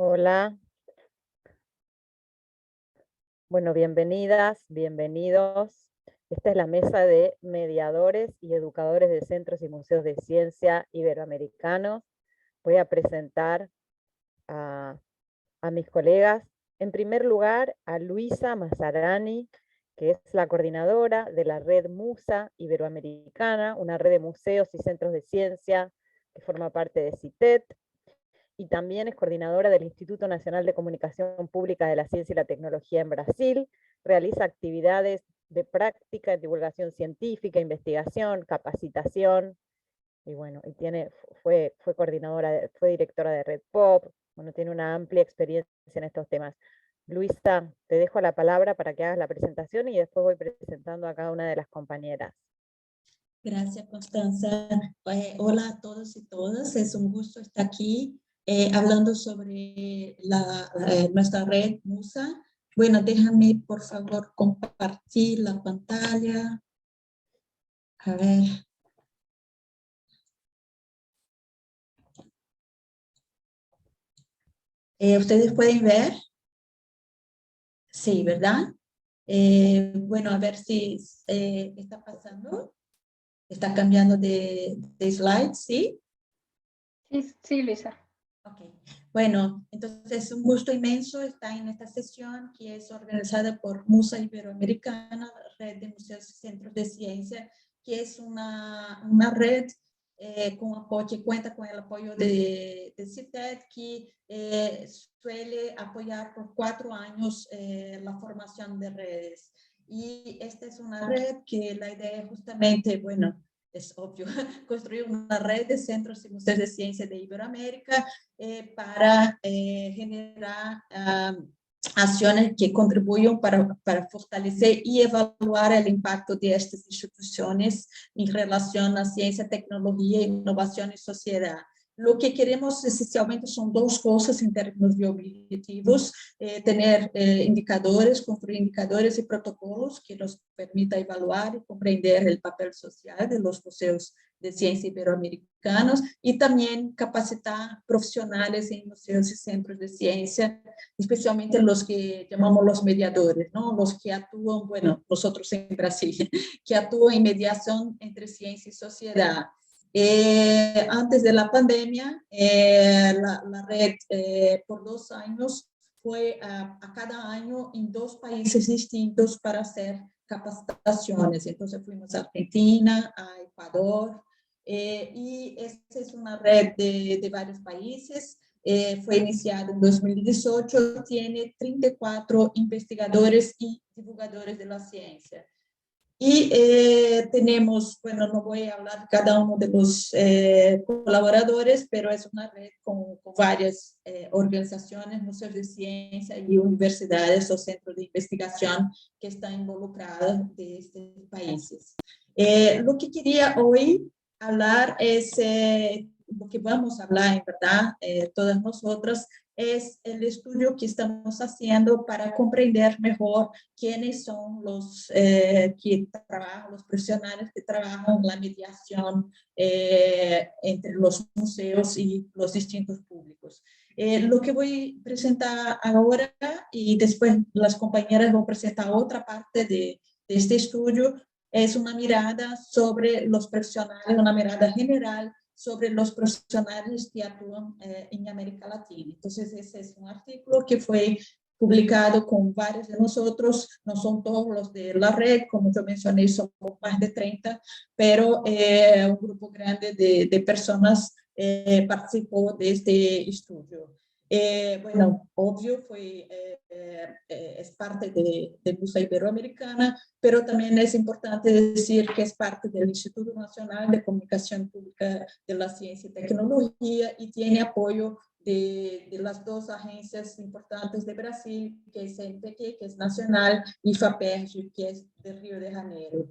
Hola, bueno, bienvenidas, bienvenidos. Esta es la mesa de mediadores y educadores de centros y museos de ciencia iberoamericanos. Voy a presentar a, a mis colegas. En primer lugar, a Luisa Mazzarani, que es la coordinadora de la red MUSA Iberoamericana, una red de museos y centros de ciencia que forma parte de CITED. Y también es coordinadora del Instituto Nacional de Comunicación Pública de la Ciencia y la Tecnología en Brasil. Realiza actividades de práctica en divulgación científica, investigación, capacitación, y bueno, fue coordinadora, fue directora de Red Pop, bueno, tiene una amplia experiencia en estos temas. Luisa, te dejo la palabra para que hagas la presentación y después voy presentando a cada una de las compañeras. Gracias, Constanza. Hola a todos y todas. Es un gusto estar aquí hablando sobre nuestra red MUSA. Bueno, déjame, por favor, compartir la pantalla. A ver. ¿Ustedes pueden ver? Sí, ¿verdad? Bueno, a ver si está pasando. Está cambiando de slide, ¿sí? Sí, Luisa. Ok, bueno, entonces es un gusto inmenso estar en esta sesión que es organizada por MUSA Iberoamericana, Red de Museos y Centros de Ciencia, que es una red que cuenta con el apoyo de CITED, que suele apoyar por 4 años la formación de redes. Y esta es una red que la idea es justamente, bueno, es obvio, construir una red de centros y museos de ciencia de Iberoamérica para generar acciones que contribuyan para fortalecer y evaluar el impacto de estas instituciones en relación a ciencia, tecnología, innovación y sociedad. Lo que queremos esencialmente son 2 cosas en términos de objetivos, tener indicadores, construir indicadores y protocolos que nos permita evaluar y comprender el papel social de los museos de ciencia iberoamericanos y también capacitar profesionales en museos y centros de ciencia, especialmente los que llamamos los mediadores, ¿no? Los que actúan, bueno, nosotros en Brasil, que actúan en mediación entre ciencia y sociedad. Antes de la pandemia, la red por 2 años fue a cada año en 2 países distintos para hacer capacitaciones. Entonces fuimos a Argentina, a Ecuador, y esta es una red de varios países. Fue iniciada en 2018, tiene 34 investigadores y divulgadores de la ciencia. Y tenemos, bueno, no voy a hablar de cada uno de los colaboradores, pero es una red con varias organizaciones, museos de ciencia y universidades o centros de investigación que están involucradas de estos países. Lo que quería hoy hablar es, lo que vamos a hablar en verdad, todas nosotras, es el estudio que estamos haciendo para comprender mejor quiénes son los que trabajan, los profesionales que trabajan en la mediación entre los museos y los distintos públicos. Lo que voy a presentar ahora y después las compañeras van a presentar otra parte de este estudio, es una mirada sobre los profesionales, una mirada general sobre los profesionales que actúan en América Latina. Entonces, ese es un artículo que fue publicado con varios de nosotros, no son todos los de la red, como yo mencioné, somos más de 30, pero un grupo grande de personas participó de este estudio. Bueno, obvio, es parte de MUSA Iberoamericana, pero también es importante decir que es parte del Instituto Nacional de Comunicación Pública de la Ciencia y Tecnología y tiene apoyo de las 2 agencias importantes de Brasil, que es CNPq, que es nacional, y FAPERJ, que es de Río de Janeiro.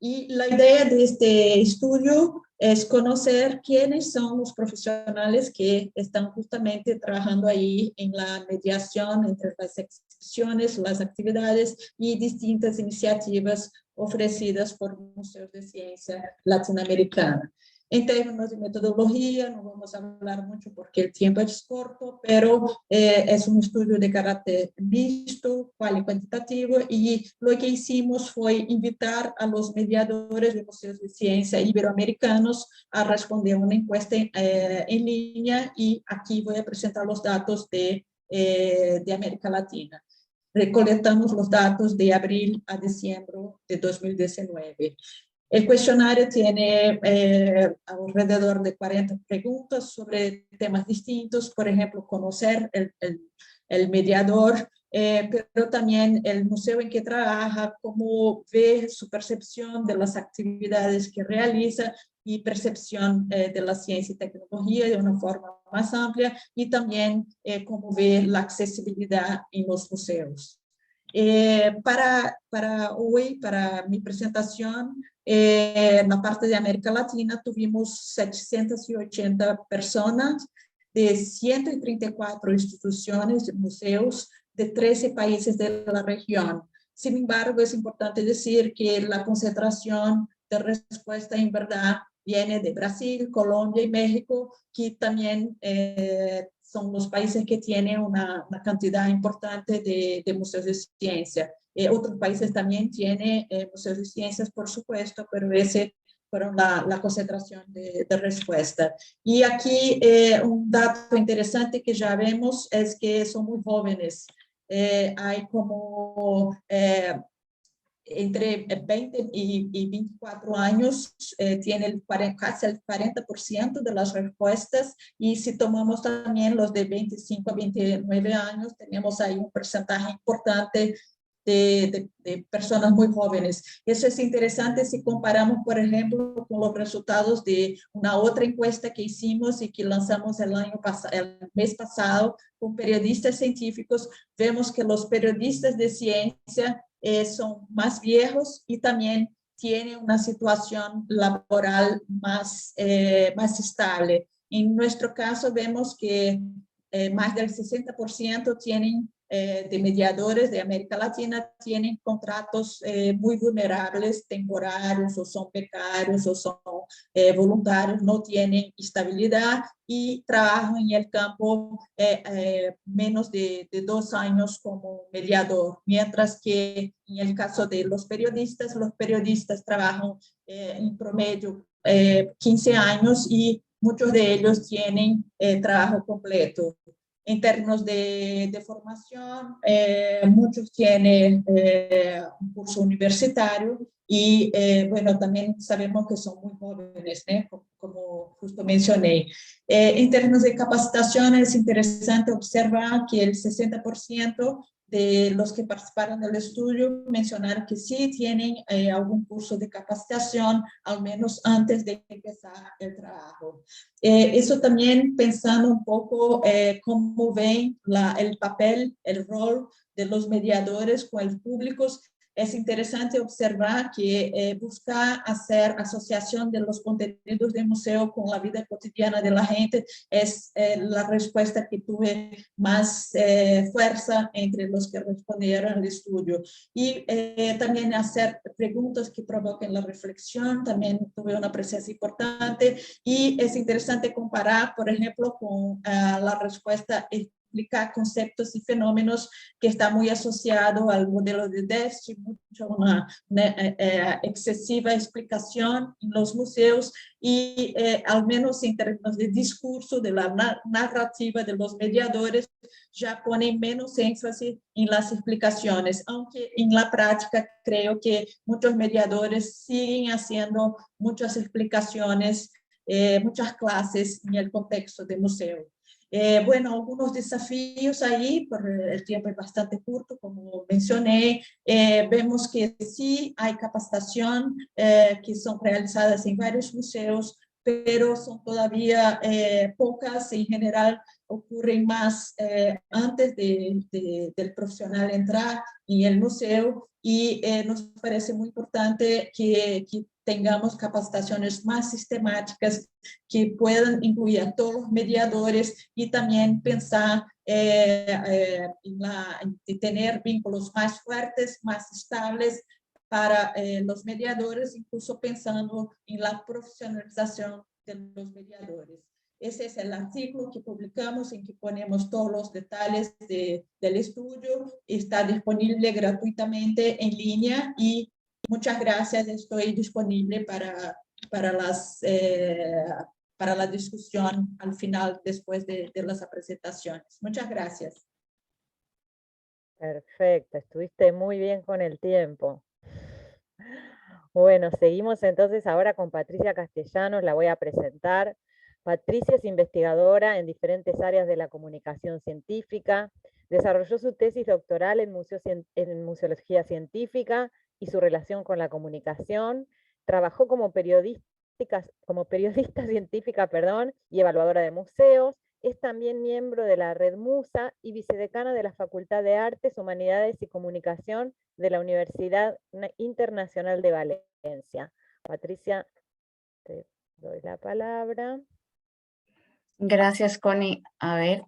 Y la idea de este estudio es conocer quiénes son los profesionales que están justamente trabajando ahí en la mediación entre las exposiciones, las actividades y distintas iniciativas ofrecidas por museos de ciencia latinoamericana. En términos de metodología, no vamos a hablar mucho porque el tiempo es corto, pero es un estudio de carácter mixto, cual y cuantitativo, y lo que hicimos fue invitar a los mediadores de museos de ciencia iberoamericanos a responder una encuesta en línea, y aquí voy a presentar los datos de América Latina. Recolectamos los datos de abril a diciembre de 2019. El cuestionario tiene alrededor de 40 preguntas sobre temas distintos, por ejemplo, conocer el mediador, pero también el museo en que trabaja, cómo ve su percepción de las actividades que realiza y percepción de la ciencia y tecnología de una forma más amplia, y también cómo ve la accesibilidad en los museos. Para hoy, para mi presentación, en la parte de América Latina tuvimos 780 personas de 134 instituciones, museos de 13 países de la región. Sin embargo, es importante decir que la concentración de respuesta en verdad viene de Brasil, Colombia y México, que también son los países que tienen una cantidad importante de museos de ciencia. Otros países también tienen museos de ciencias, por supuesto, pero ese fueron la concentración de respuesta. Y aquí un dato interesante que ya vemos es que son muy jóvenes. Hay como entre 20 y 24 años, tiene casi el 40% de las respuestas, y si tomamos también los de 25 a 29 años, tenemos ahí un porcentaje importante de personas muy jóvenes. Eso es interesante si comparamos, por ejemplo, con los resultados de una otra encuesta que hicimos y que lanzamos el mes pasado con periodistas científicos. Vemos que los periodistas de ciencia son más viejos y también tienen una situación laboral más estable. En nuestro caso vemos que más del 60% tienen de mediadores de América Latina tienen contratos muy vulnerables, temporarios, o son becarios, o son voluntarios, no tienen estabilidad y trabajan en el campo menos de 2 años como mediador, mientras que en el caso de los periodistas trabajan en promedio 15 años y muchos de ellos tienen trabajo completo. En términos de formación, muchos tienen un curso universitario y, bueno, también sabemos que son muy jóvenes, como justo mencioné. En términos de capacitación, es interesante observar que el 60% de los que participaron del estudio mencionaron que sí tienen algún curso de capacitación, al menos antes de empezar el trabajo. Eso también pensando un poco cómo ven el papel, el rol de los mediadores con el público. Es interesante observar que busca hacer asociación de los contenidos del museo con la vida cotidiana de la gente es la respuesta que tuve más fuerza entre los que respondieron al estudio. Y también hacer preguntas que provoquen la reflexión, también tuve una presencia importante, y es interesante comparar, por ejemplo, con la respuesta explicar conceptos y fenómenos, que está muy asociado al modelo de déficit, una excesiva explicación en los museos, y al menos en términos de discurso, de la narrativa de los mediadores, ya ponen menos énfasis en las explicaciones, aunque en la práctica creo que muchos mediadores siguen haciendo muchas explicaciones, muchas clases en el contexto de museo. Bueno, algunos desafíos ahí, por el tiempo es bastante corto, como mencioné, vemos que sí hay capacitación que son realizadas en varios museos, pero son todavía pocas, en general ocurren más antes del profesional entrar en el museo, y nos parece muy importante que tengamos capacitaciones más sistemáticas que puedan incluir a todos los mediadores, y también pensar en tener vínculos más fuertes, más estables para los mediadores, incluso pensando en la profesionalización de los mediadores. Ese es el artículo que publicamos en que ponemos todos los detalles del estudio. Está disponible gratuitamente en línea y muchas gracias. Estoy disponible para la discusión al final, después de las presentaciones. Muchas gracias. Perfecto, estuviste muy bien con el tiempo. Bueno, seguimos entonces ahora con Patricia Castellanos, la voy a presentar. Patricia es investigadora en diferentes áreas de la comunicación científica, desarrolló su tesis doctoral en museología científica y su relación con la comunicación, trabajó como periodista científica, y evaluadora de museos, es también miembro de la Red Musa y vicedecana de la Facultad de Artes, Humanidades y Comunicación de la Universidad Internacional de Valencia. Patricia, te doy la palabra. Gracias, Connie. A ver.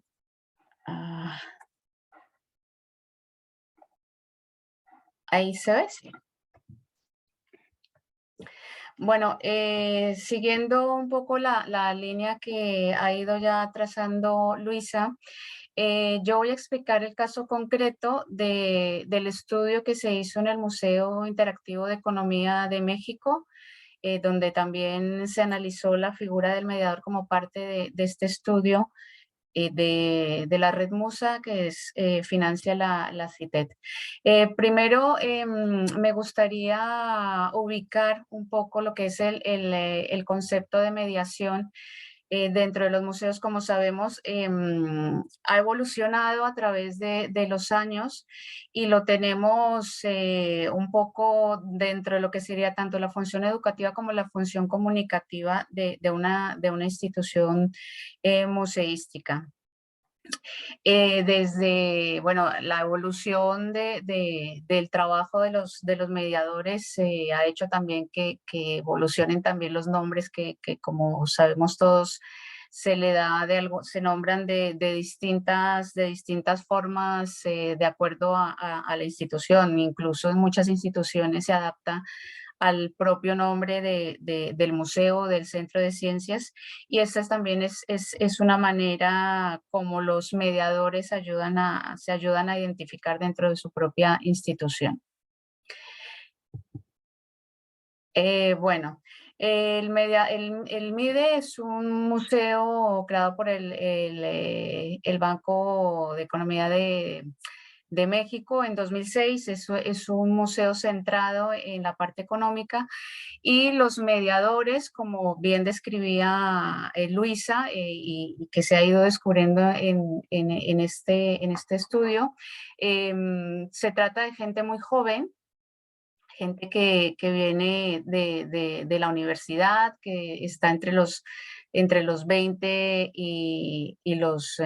Ahí se ve, sí. Bueno, siguiendo un poco la línea que ha ido ya trazando Luisa, yo voy a explicar el caso concreto del estudio que se hizo en el Museo Interactivo de Economía de México, donde también se analizó la figura del mediador como parte de este estudio de la Red Musa que financia la CITED. Primero, me gustaría ubicar un poco lo que es el concepto de mediación dentro de los museos. Como sabemos, ha evolucionado a través de los años y lo tenemos un poco dentro de lo que sería tanto la función educativa como la función comunicativa de una institución museística. Desde, bueno, la evolución del trabajo de los mediadores ha hecho también que evolucionen también los nombres que como sabemos todos se le da se nombran de distintas formas de acuerdo a la institución. Incluso en muchas instituciones se adapta al propio nombre del museo, del centro de ciencias, y esta también es una manera como los mediadores se ayudan a identificar dentro de su propia institución. Bueno, el MIDE es un museo creado por el Banco de Economía de México en 2006. Es un museo centrado en la parte económica y los mediadores, como bien describía Luisa, y que se ha ido descubriendo en este estudio, se trata de gente muy joven, gente que viene de la universidad, que está entre los 20 y los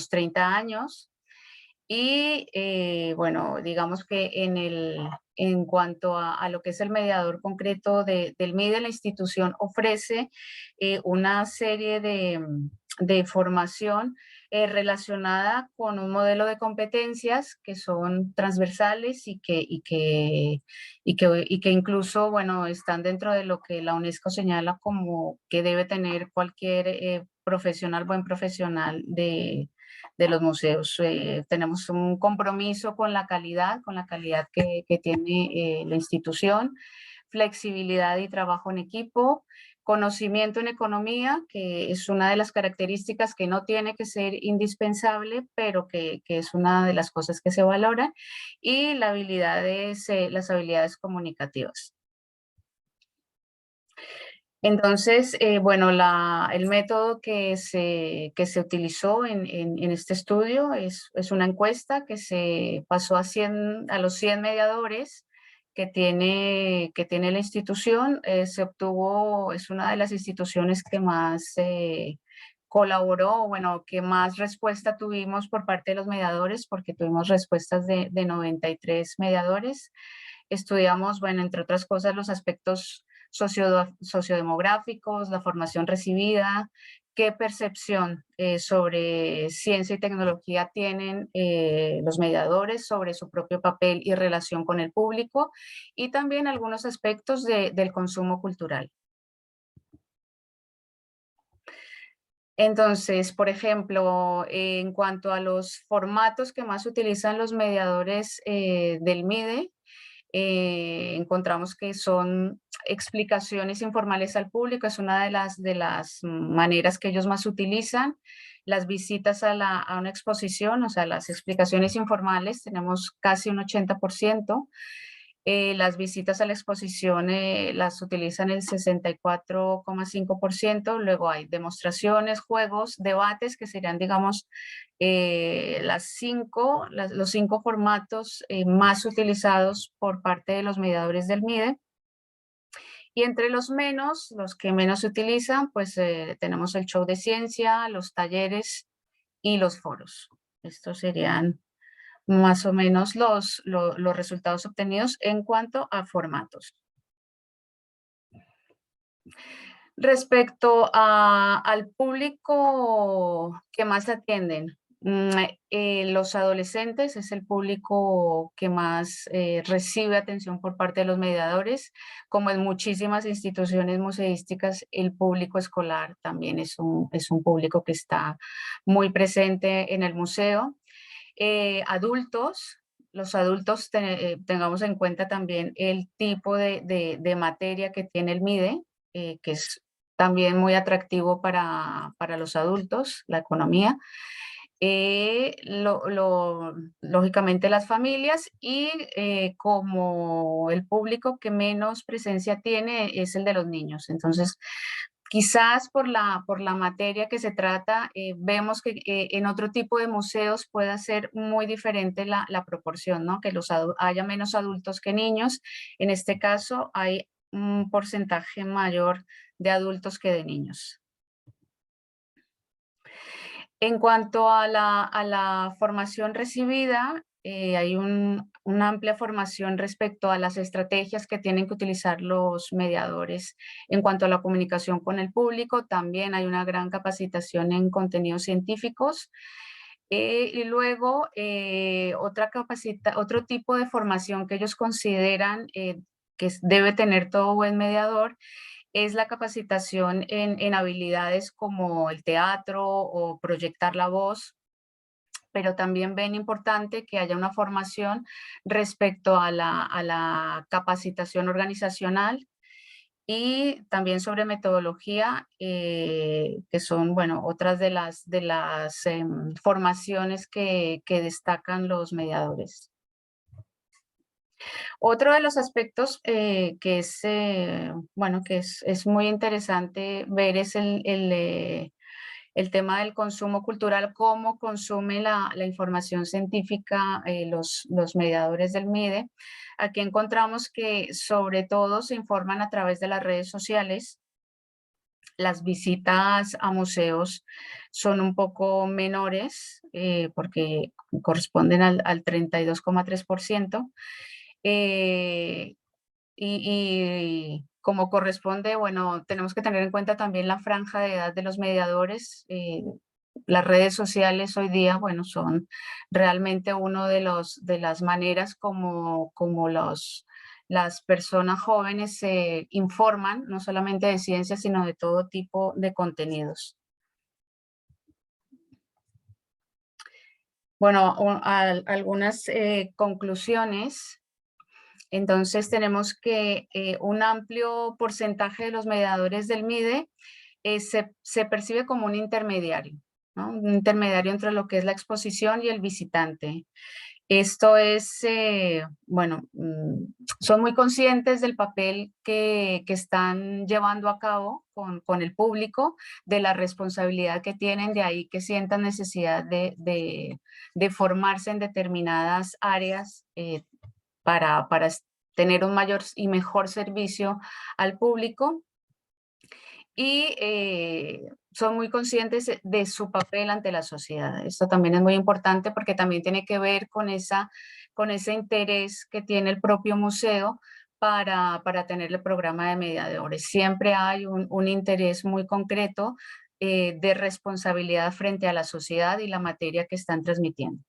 30 años. Y bueno, digamos que en cuanto a lo que es el mediador concreto del MIDE, la institución ofrece una serie de formación relacionada con un modelo de competencias que son transversales y que incluso, bueno, están dentro de lo que la UNESCO señala como que debe tener cualquier buen profesional de los museos. Tenemos un compromiso con la calidad que tiene la institución, flexibilidad y trabajo en equipo, conocimiento en economía, que es una de las características que no tiene que ser indispensable, pero que es una de las cosas que se valoran, y las habilidades comunicativas. Entonces, bueno, el método que se utilizó en este estudio es una encuesta que se pasó a los 100 mediadores que tiene la institución. Se obtuvo, es una de las instituciones que más colaboró, bueno, que más respuesta tuvimos por parte de los mediadores, porque tuvimos respuestas de 93 mediadores. Estudiamos, bueno, entre otras cosas, los aspectos sociodemográficos, la formación recibida, qué percepción sobre ciencia y tecnología tienen los mediadores sobre su propio papel y relación con el público, y también algunos aspectos del consumo cultural. Entonces, por ejemplo, en cuanto a los formatos que más utilizan los mediadores del MIDE, encontramos que son explicaciones informales al público, es una de las maneras que ellos más utilizan. Las visitas a una exposición, o sea, las explicaciones informales, tenemos casi un 80%. Las visitas a la exposición las utilizan el 64,5%. Luego hay demostraciones, juegos, debates, que serían, digamos, los 5 formatos más utilizados por parte de los mediadores del MIDE. Y entre los que menos se utilizan, pues tenemos el show de ciencia, los talleres y los foros. Estos serían más o menos los resultados obtenidos en cuanto a formatos. Respecto al público que más atienden, los adolescentes es el público que más recibe atención por parte de los mediadores. Como en muchísimas instituciones museísticas, el público escolar también es un público que está muy presente en el museo. Los adultos tengamos en cuenta también el tipo de materia que tiene el MIDE, que es también muy atractivo para los adultos, la economía. Lógicamente las familias, y como el público que menos presencia tiene es el de los niños. Entonces, quizás por la materia que se trata, vemos que en otro tipo de museos pueda ser muy diferente la proporción, ¿no? Que haya menos adultos que niños. En este caso hay un porcentaje mayor de adultos que de niños. En cuanto a la formación recibida, hay una amplia formación respecto a las estrategias que tienen que utilizar los mediadores en cuanto a la comunicación con el público. También hay una gran capacitación en contenidos científicos. Y luego, otro tipo de formación que ellos consideran que debe tener todo buen mediador es la capacitación en habilidades como el teatro o proyectar la voz, pero también ven importante que haya una formación respecto a la capacitación organizacional y también sobre metodología, que son, bueno, otras de las formaciones que destacan los mediadores. Otro de los aspectos que es, bueno, que es muy interesante ver es el tema del consumo cultural, cómo consume la información científica los mediadores del MIDE. Aquí encontramos que sobre todo se informan a través de las redes sociales. Las visitas a museos son un poco menores porque corresponden al 32,3%. Y como corresponde, bueno, tenemos que tener en cuenta también la franja de edad de los mediadores. Las redes sociales hoy día, bueno, son realmente uno de las maneras como las personas jóvenes se informan, no solamente de ciencia, sino de todo tipo de contenidos. Bueno, algunas conclusiones. Entonces tenemos que un amplio porcentaje de los mediadores del MIDE se percibe como un intermediario, ¿no? Un intermediario entre lo que es la exposición y el visitante. Esto es, bueno, son muy conscientes del papel que están llevando a cabo con el público, de la responsabilidad que tienen, de ahí que sientan necesidad de formarse en determinadas áreas para tener un mayor y mejor servicio al público. Y son muy conscientes de su papel ante la sociedad. Esto también es muy importante porque también tiene que ver con ese interés que tiene el propio museo para tener el programa de mediadores. Siempre hay un interés muy concreto de responsabilidad frente a la sociedad y la materia que están transmitiendo.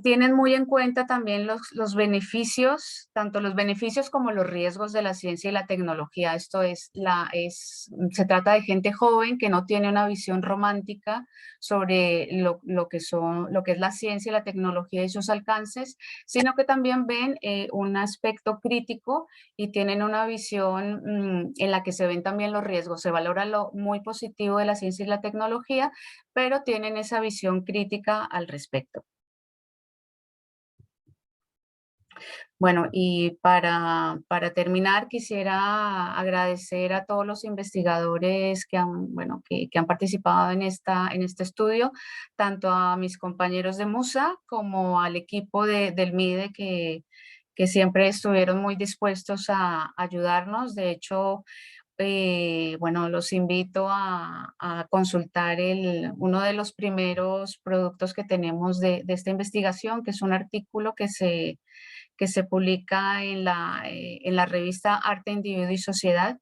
Tienen muy en cuenta también los beneficios, tanto los beneficios como los riesgos de la ciencia y la tecnología. Esto se trata de gente joven que no tiene una visión romántica sobre lo que es la ciencia y la tecnología y sus alcances, sino que también ven un aspecto crítico y tienen una visión en la que se ven también los riesgos. Se valora lo muy positivo de la ciencia y la tecnología, pero tienen esa visión crítica al respecto. Bueno, y para terminar, quisiera agradecer a todos los investigadores que han participado en este estudio, tanto a mis compañeros de MUSA como al equipo del MIDE que siempre estuvieron muy dispuestos a ayudarnos. De hecho, los invito a consultar uno de los primeros productos que tenemos de esta investigación, que es un artículo que se publica en la revista Arte, Individuo y Sociedad,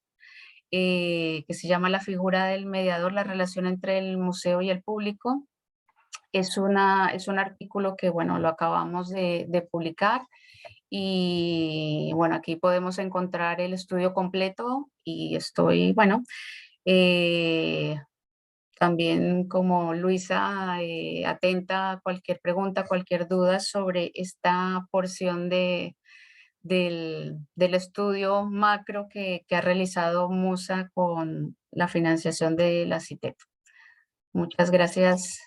que se llama La figura del mediador, la relación entre el museo y el público. Es un artículo que, lo acabamos de publicar. Y bueno, aquí podemos encontrar el estudio completo y estoy, también como Luisa, atenta a cualquier pregunta, cualquier duda sobre esta porción del estudio macro que ha realizado MUSA con la financiación de la CITEP. Muchas gracias.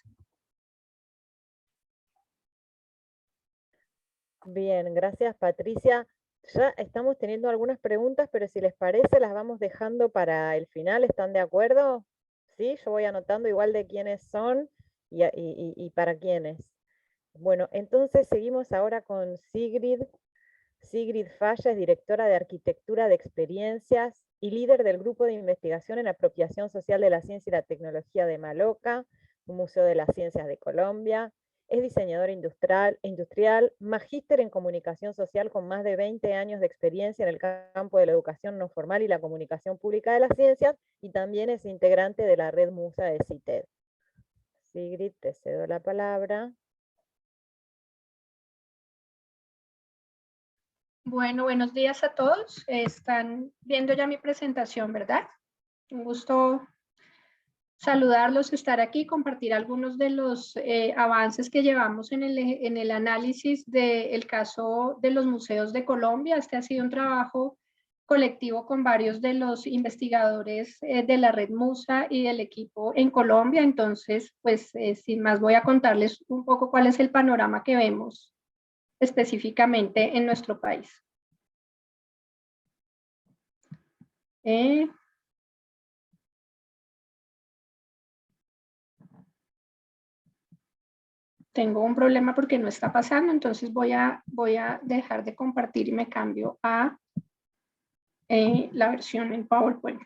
Bien, gracias Patricia. Ya estamos teniendo algunas preguntas, pero si les parece las vamos dejando para el final. ¿Están de acuerdo? Sí, yo voy anotando igual de quiénes son y para quiénes. Bueno, entonces seguimos ahora con Sigrid. Sigrid Falla es directora de Arquitectura de Experiencias y líder del Grupo de Investigación en Apropiación Social de la Ciencia y la Tecnología de Maloca, un museo de las ciencias de Colombia. Es diseñadora industrial, magíster en comunicación social con más de 20 años de experiencia en el campo de la educación no formal y la comunicación pública de las ciencias, y también es integrante de la red MUSA de CITED. Sigrid, te cedo la palabra. Bueno, buenos días a todos. Están viendo ya mi presentación, ¿verdad? Un gusto saludarlos, estar aquí, compartir algunos de los avances que llevamos en el análisis del caso de los museos de Colombia. Este ha sido un trabajo colectivo con varios de los investigadores de la red MUSA y del equipo en Colombia. Entonces, pues sin más voy a contarles un poco cuál es el panorama que vemos específicamente en nuestro país. Tengo un problema porque no está pasando, entonces voy a dejar de compartir y me cambio a la versión en PowerPoint.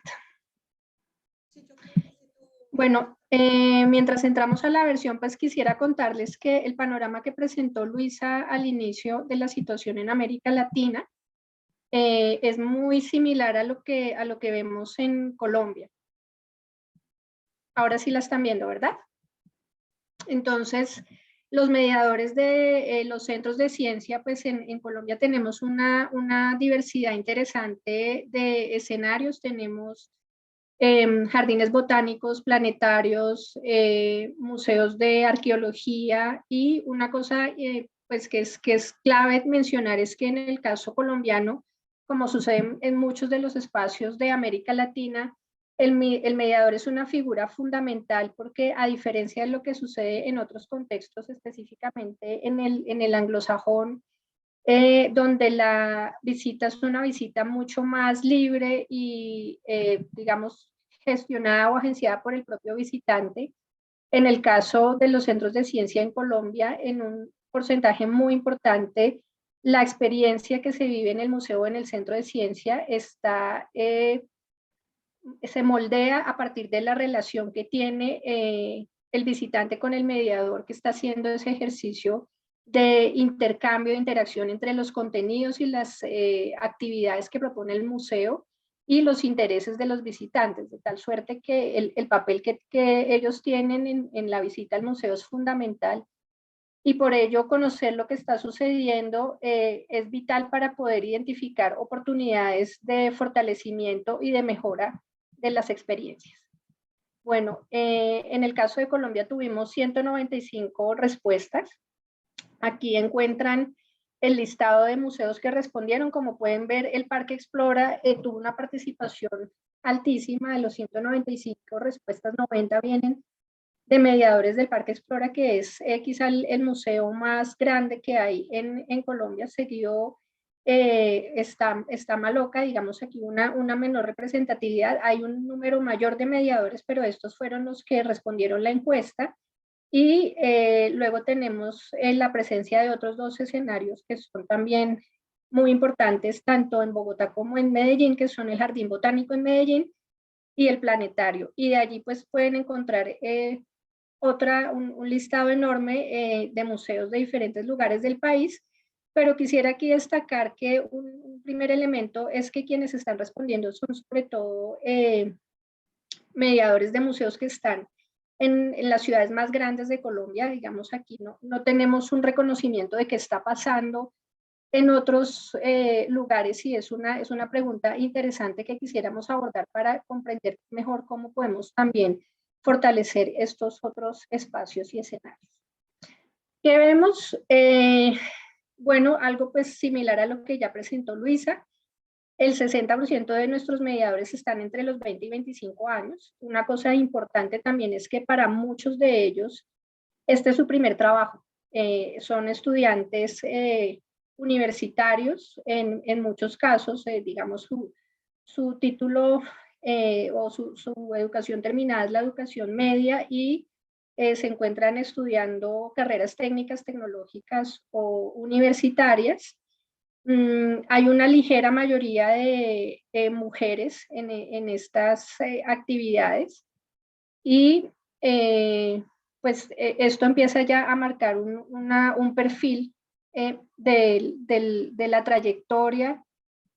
Bueno, mientras entramos a la versión, pues quisiera contarles que el panorama que presentó Luisa al inicio de la situación en América Latina es muy similar a lo que vemos en Colombia. Ahora sí la están viendo, ¿verdad? Entonces, los mediadores de los centros de ciencia, pues en Colombia tenemos una diversidad interesante de escenarios. Tenemos jardines botánicos, planetarios, museos de arqueología, y una cosa pues que es clave mencionar es que en el caso colombiano, como sucede en muchos de los espacios de América Latina, el mediador es una figura fundamental porque, a diferencia de lo que sucede en otros contextos, específicamente en el anglosajón, donde la visita es una visita mucho más libre y, digamos, gestionada o agenciada por el propio visitante. En el caso de los centros de ciencia en Colombia, en un porcentaje muy importante, la experiencia que se vive en el museo o en el centro de ciencia se moldea a partir de la relación que tiene el visitante con el mediador que está haciendo ese ejercicio de intercambio, de interacción entre los contenidos y las actividades que propone el museo y los intereses de los visitantes, de tal suerte que el papel que ellos tienen en la visita al museo es fundamental y por ello conocer lo que está sucediendo es vital para poder identificar oportunidades de fortalecimiento y de mejora de las experiencias. Bueno, en el caso de Colombia tuvimos 195 respuestas. Aquí encuentran el listado de museos que respondieron. Como pueden ver, el Parque Explora tuvo una participación altísima. De los 195 respuestas, 90 vienen de mediadores del Parque Explora, que es quizá el museo más grande que hay en Colombia. Seguido está Maloca, digamos aquí una menor representatividad. Hay un número mayor de mediadores, pero estos fueron los que respondieron la encuesta. Y luego tenemos la presencia de otros 2 escenarios que son también muy importantes, tanto en Bogotá como en Medellín, que son el Jardín Botánico en Medellín y el Planetario. Y de allí pues pueden encontrar un listado enorme de museos de diferentes lugares del país, pero quisiera aquí destacar que un primer elemento es que quienes están respondiendo son sobre todo mediadores de museos que están en las ciudades más grandes de Colombia. Digamos, aquí no tenemos un reconocimiento de qué está pasando en otros lugares, y es una pregunta interesante que quisiéramos abordar para comprender mejor cómo podemos también fortalecer estos otros espacios y escenarios. ¿Qué vemos? Bueno, algo pues similar a lo que ya presentó Luisa. El 60% de nuestros mediadores están entre los 20 y 25 años. Una cosa importante también es que para muchos de ellos este es su primer trabajo. Son estudiantes universitarios, en muchos casos, digamos, su título o su educación terminada es la educación media, y se encuentran estudiando carreras técnicas, tecnológicas o universitarias. Hay una ligera mayoría de mujeres en estas actividades, y pues esto empieza ya a marcar un perfil de la trayectoria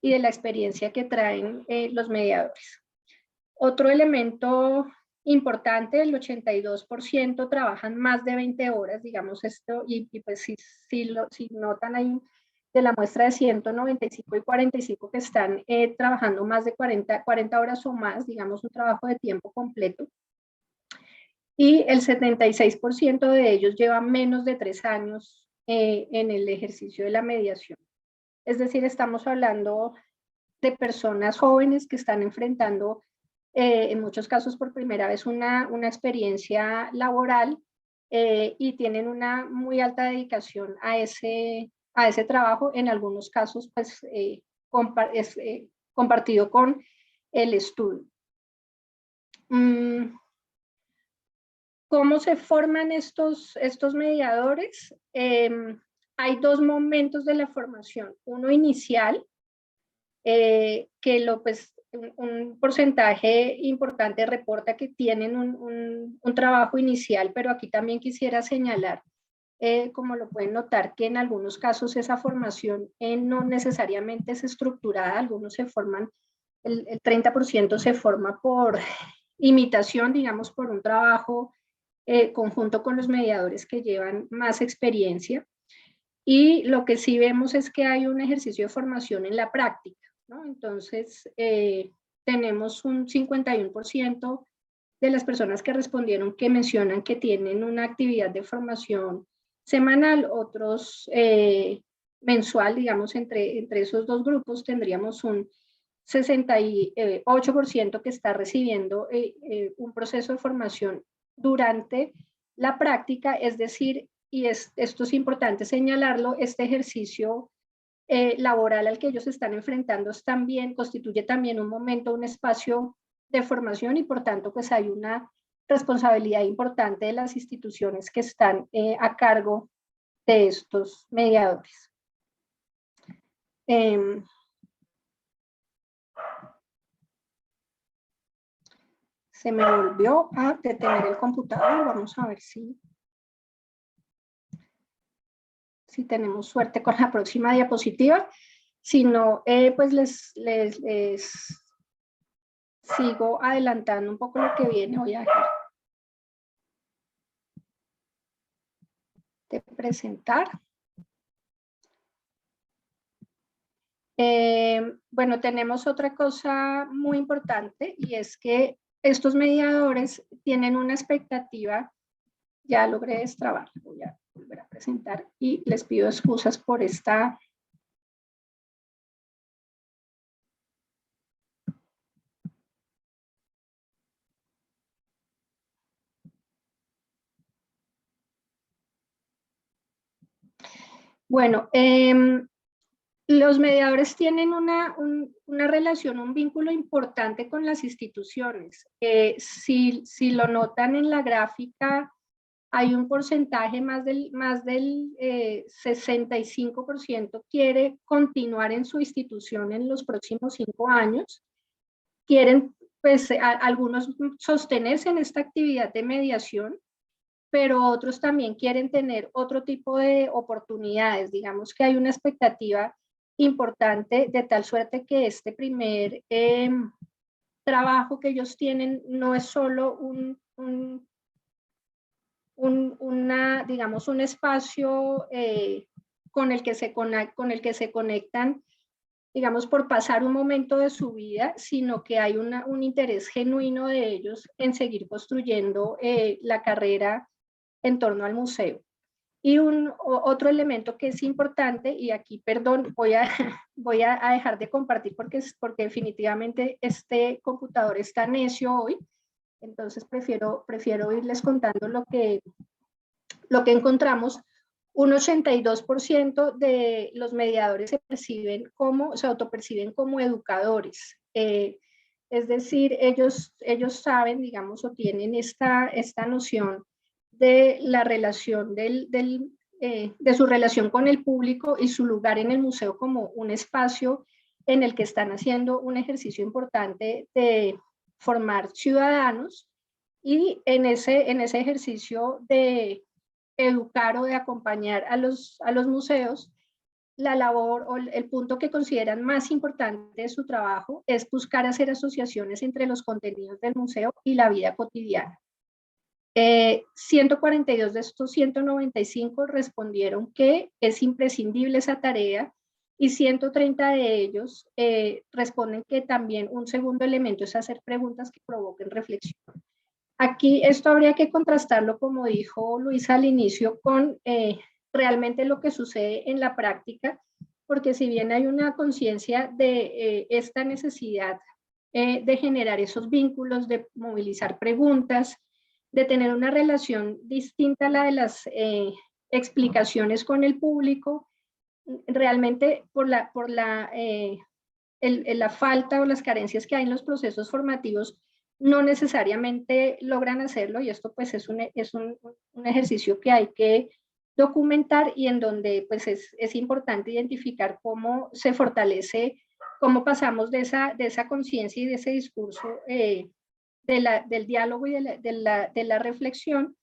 y de la experiencia que traen los mediadores. Otro elemento importante, el 82% trabajan más de 20 horas, digamos esto, y pues si notan ahí de la muestra de 195 y 45 que están trabajando más de 40 horas o más, digamos un trabajo de tiempo completo. Y el 76% de ellos lleva menos de 3 años en el ejercicio de la mediación. Es decir, estamos hablando de personas jóvenes que están enfrentando en muchos casos por primera vez una experiencia laboral y tienen una muy alta dedicación a ese trabajo, en algunos casos pues compartido con el estudio. ¿Cómo se forman estos mediadores? Hay 2 momentos de la formación. Uno inicial, que un porcentaje importante reporta que tienen un trabajo inicial, pero aquí también quisiera señalar, como lo pueden notar, que en algunos casos esa formación no necesariamente es estructurada. Algunos se forman, el 30% se forma por imitación, digamos, por un trabajo conjunto con los mediadores que llevan más experiencia. Y lo que sí vemos es que hay un ejercicio de formación en la práctica, ¿no? Entonces, tenemos un 51% de las personas que respondieron que mencionan que tienen una actividad de formación semanal, otros mensual. Digamos, entre esos 2 grupos tendríamos un 68% que está recibiendo un proceso de formación durante la práctica. Es decir, y esto es importante señalarlo, este ejercicio laboral al que ellos están enfrentando constituye también un momento, un espacio de formación, y por tanto pues hay una responsabilidad importante de las instituciones que están a cargo de estos mediadores. Se me volvió a detener el computador. Vamos a ver si tenemos suerte con la próxima diapositiva. Si no, pues les sigo adelantando un poco lo que viene. Voy a dejar. de presentar. Bueno, tenemos otra cosa muy importante y es que estos mediadores tienen una expectativa. Ya logré destrabar, voy a volver a presentar y les pido excusas por esta. Bueno, los mediadores tienen una relación, un vínculo importante con las instituciones. Si lo notan en la gráfica, hay un porcentaje más del 65% quiere continuar en su institución en los próximos 5 años. Quieren, pues, algunos sostenerse en esta actividad de mediación, pero otros también quieren tener otro tipo de oportunidades. Digamos que hay una expectativa importante de tal suerte que este primer trabajo que ellos tienen no es solo digamos, un espacio con el que se conectan, digamos, por pasar un momento de su vida, sino que hay un interés genuino de ellos en seguir construyendo la carrera en torno al museo. Y otro elemento que es importante, y aquí, perdón, voy a dejar de compartir porque definitivamente este computador está necio hoy, entonces prefiero irles contando lo que encontramos. Un 82% de los mediadores se autoperciben como educadores. Es decir, ellos saben, digamos, o tienen esta noción de la relación de su relación con el público y su lugar en el museo como un espacio en el que están haciendo un ejercicio importante de formar ciudadanos, y en ese ejercicio de educar o de acompañar a los museos, la labor o el punto que consideran más importante de su trabajo es buscar hacer asociaciones entre los contenidos del museo y la vida cotidiana. 142 de estos 195 respondieron que es imprescindible esa tarea, y 130 de ellos responden que también un segundo elemento es hacer preguntas que provoquen reflexión. Aquí esto habría que contrastarlo, como dijo Luisa al inicio, con realmente lo que sucede en la práctica, porque si bien hay una conciencia de esta necesidad de generar esos vínculos, de movilizar preguntas, de tener una relación distinta a la de las explicaciones con el público, realmente por la falta o las carencias que hay en los procesos formativos, no necesariamente logran hacerlo, y esto pues es un ejercicio que hay que documentar, y en donde pues es importante identificar cómo se fortalece, cómo pasamos de esa conciencia y de ese discurso del diálogo y de la reflexión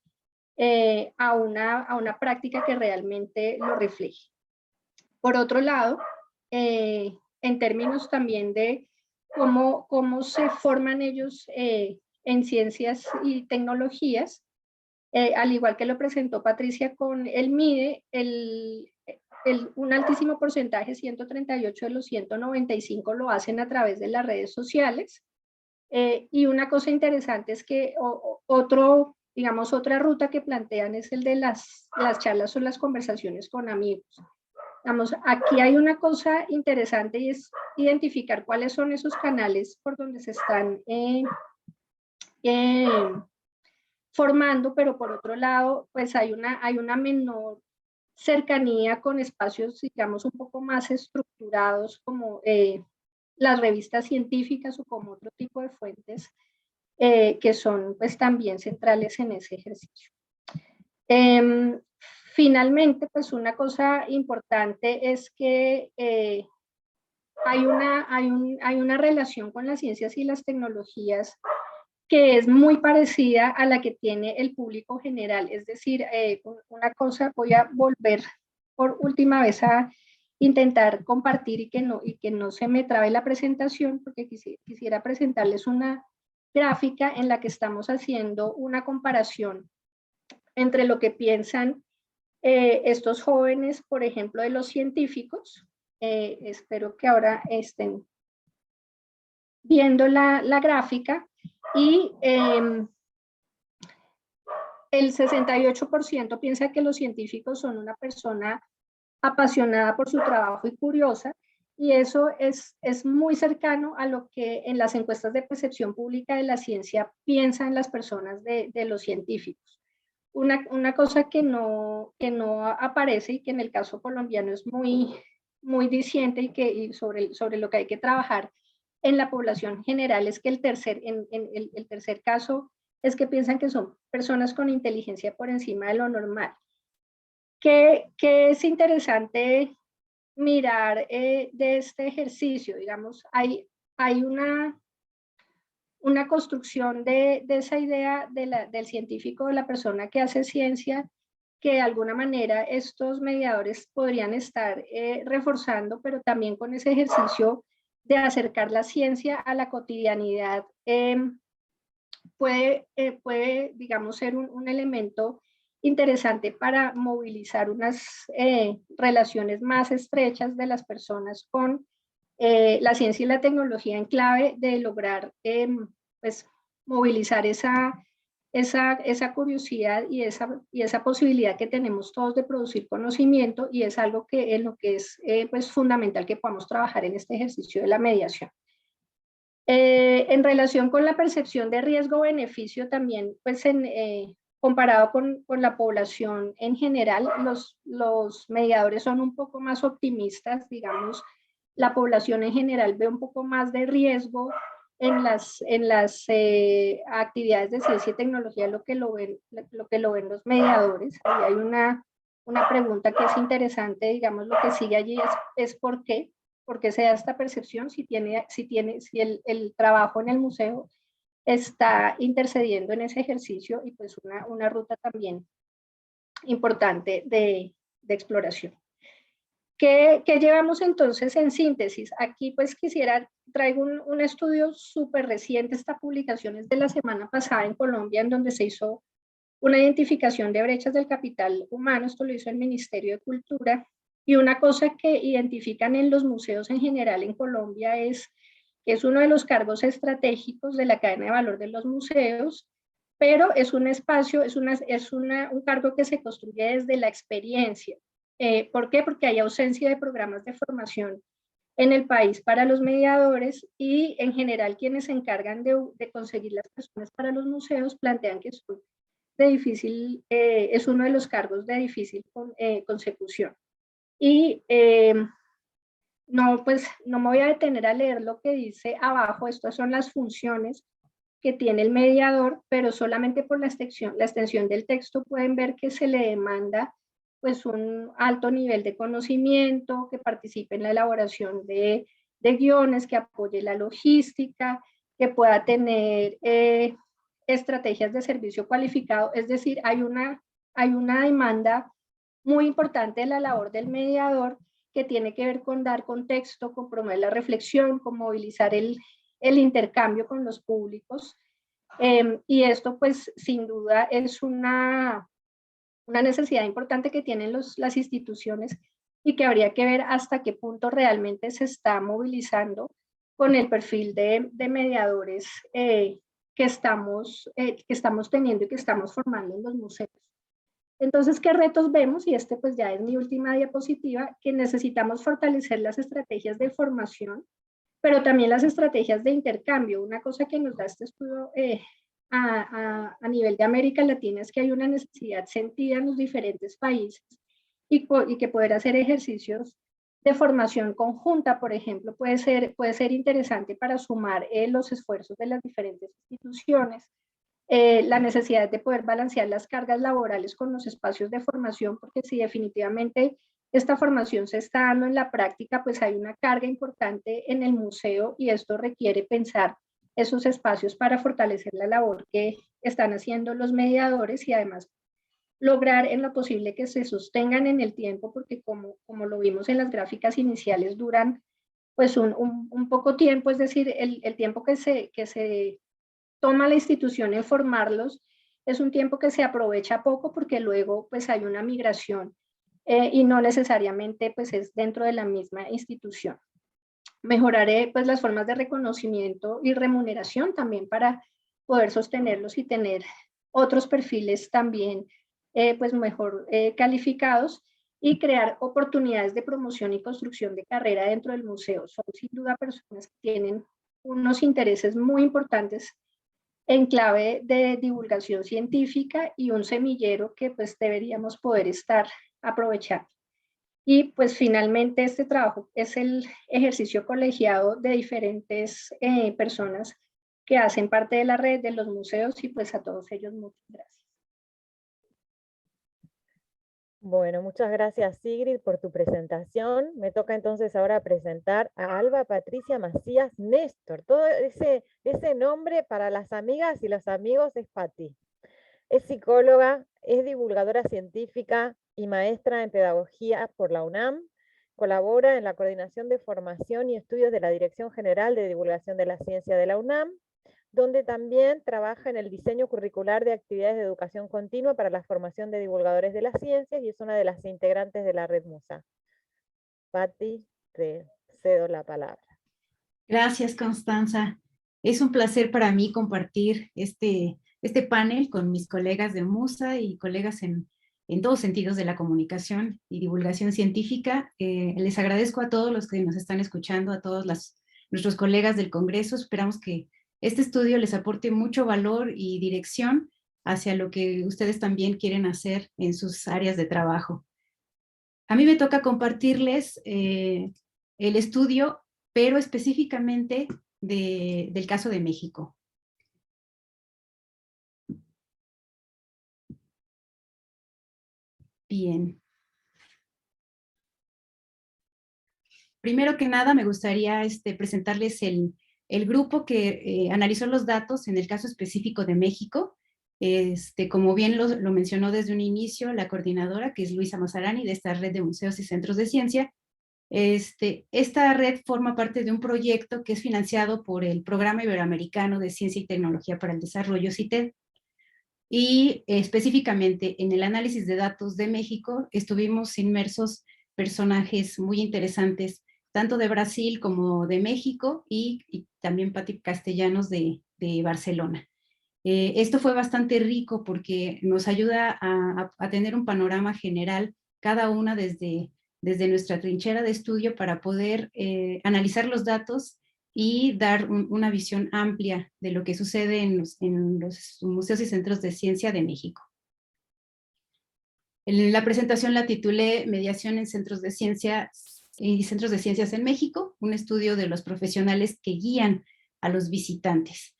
a una práctica que realmente lo refleje. Por otro lado, en términos también de cómo se forman ellos en ciencias y tecnologías, al igual que lo presentó Patricia con el MIDE, un altísimo porcentaje, 138 de los 195, lo hacen a través de las redes sociales. Y una cosa interesante es que otra ruta que plantean es el de las charlas o las conversaciones con amigos. Vamos, aquí hay una cosa interesante, y es identificar cuáles son esos canales por donde se están formando, pero por otro lado, pues hay una menor cercanía con espacios, digamos, un poco más estructurados, como las revistas científicas o como otro tipo de fuentes que son pues también centrales en ese ejercicio. Finalmente, pues una cosa importante es que hay una relación con las ciencias y las tecnologías que es muy parecida a la que tiene el público general. Es decir, una cosa, voy a volver por última vez a intentar compartir y que no se me trabe la presentación, porque quisiera presentarles una gráfica en la que estamos haciendo una comparación entre lo que piensan estos jóvenes, por ejemplo, de los científicos, espero que ahora estén viendo la gráfica, y el 68% piensa que los científicos son una persona apasionada por su trabajo y curiosa, y eso es muy cercano a lo que en las encuestas de percepción pública de la ciencia piensan las personas de los científicos. Una cosa que no aparece y que en el caso colombiano es muy diciente y sobre lo que hay que trabajar en la población general es que el tercer caso es que piensan que son personas con inteligencia por encima de lo normal. Que es interesante mirar de este ejercicio, digamos, hay una construcción de esa idea del científico, de la persona que hace ciencia, que de alguna manera estos mediadores podrían estar reforzando, pero también con ese ejercicio de acercar la ciencia a la cotidianidad, puede, digamos, ser un elemento interesante para movilizar unas relaciones más estrechas de las personas con la ciencia y la tecnología en clave de lograr pues, movilizar esa curiosidad y esa posibilidad que tenemos todos de producir conocimiento, y es algo que en lo que es pues fundamental que podamos trabajar en este ejercicio de la mediación. En relación con la percepción de riesgo-beneficio también, pues comparado con la población en general, los mediadores son un poco más optimistas, digamos, la población en general ve un poco más de riesgo en las actividades de ciencia y tecnología, lo que lo ven los mediadores. Ahí hay una pregunta que es interesante, digamos, lo que sigue allí es ¿por qué? ¿Por qué se da esta percepción? Si el trabajo en el museo está intercediendo en ese ejercicio, y pues una ruta también importante de exploración. ¿Qué llevamos entonces en síntesis? Aquí pues traigo un estudio súper reciente, esta publicación es de la semana pasada en Colombia, en donde se hizo una identificación de brechas del capital humano, esto lo hizo el Ministerio de Cultura, y una cosa que identifican en los museos en general en Colombia es que es uno de los cargos estratégicos de la cadena de valor de los museos, pero es un espacio, un cargo que se construye desde la experiencia. ¿Por qué? Porque hay ausencia de programas de formación en el país para los mediadores, y en general quienes se encargan de conseguir las personas para los museos plantean que es uno de los cargos de difícil consecución. Y no me voy a detener a leer lo que dice abajo. Estas son las funciones que tiene el mediador, pero solamente por la extensión del texto pueden ver que se le demanda pues un alto nivel de conocimiento, que participe en la elaboración de guiones, que apoye la logística, que pueda tener estrategias de servicio cualificado. Es decir, hay una demanda muy importante de la labor del mediador, que tiene que ver con dar contexto, con promover la reflexión, con movilizar el intercambio con los públicos. Y esto pues sin duda es una necesidad importante que tienen las instituciones, y que habría que ver hasta qué punto realmente se está movilizando con el perfil de mediadores que estamos teniendo y que estamos formando en los museos. Entonces, ¿qué retos vemos? Y pues ya es mi última diapositiva, que necesitamos fortalecer las estrategias de formación, pero también las estrategias de intercambio. Una cosa que nos da este estudio a nivel de América Latina es que hay una necesidad sentida en los diferentes países, y que poder hacer ejercicios de formación conjunta, por ejemplo, puede ser interesante para sumar los esfuerzos de las diferentes instituciones. La necesidad de poder balancear las cargas laborales con los espacios de formación, porque si definitivamente esta formación se está dando en la práctica, pues hay una carga importante en el museo, y esto requiere pensar esos espacios para fortalecer la labor que están haciendo los mediadores, y además lograr en lo posible que se sostengan en el tiempo, porque como lo vimos en las gráficas iniciales, duran pues un poco tiempo, es decir, el tiempo que se toma la institución en formarlos, es un tiempo que se aprovecha poco porque luego pues hay una migración y no necesariamente pues es dentro de la misma institución. Mejoraré pues las formas de reconocimiento y remuneración también para poder sostenerlos y tener otros perfiles también pues mejor calificados, y crear oportunidades de promoción y construcción de carrera dentro del museo. Son sin duda personas que tienen unos intereses muy importantes en clave de divulgación científica y un semillero que pues deberíamos poder estar aprovechando. Y pues finalmente este trabajo es el ejercicio colegiado de diferentes personas que hacen parte de la red de los museos, y pues a todos ellos muchas gracias. Bueno, muchas gracias Sigrid por tu presentación. Me toca entonces ahora presentar a Alba Patricia Macías Néstor. Todo ese nombre para las amigas y los amigos es Pati. Es psicóloga, es divulgadora científica y maestra en pedagogía por la UNAM. Colabora en la coordinación de formación y estudios de la Dirección General de Divulgación de la Ciencia de la UNAM, donde también trabaja en el diseño curricular de actividades de educación continua para la formación de divulgadores de las ciencias, y es una de las integrantes de la Red Musa. Pati, te cedo la palabra. Gracias, Constanza. Es un placer para mí compartir este panel con mis colegas de Musa y colegas en todos sentidos de la comunicación y divulgación científica. Les agradezco a todos los que nos están escuchando, a todos nuestros colegas del Congreso. Esperamos que este estudio les aporte mucho valor y dirección hacia lo que ustedes también quieren hacer en sus áreas de trabajo. A mí me toca compartirles el estudio, pero específicamente del caso de México. Bien. Primero que nada, me gustaría presentarles el grupo que analizó los datos en el caso específico de México. Como bien lo mencionó desde un inicio la coordinadora, que es Luisa Mazzarani, de esta red de museos y centros de ciencia. Esta red forma parte de un proyecto que es financiado por el Programa Iberoamericano de Ciencia y Tecnología para el Desarrollo, CITED. Y específicamente en el análisis de datos de México estuvimos inmersos personajes muy interesantes, tanto de Brasil como de México, y también Pati Castellanos de Barcelona. Esto fue bastante rico porque nos ayuda a tener un panorama general, cada una desde nuestra trinchera de estudio, para poder analizar los datos y dar una visión amplia de lo que sucede en los museos y centros de ciencia de México. La presentación la titulé Mediación en centros de ciencia y centros de ciencias en México, un estudio de los profesionales que guían a los visitantes.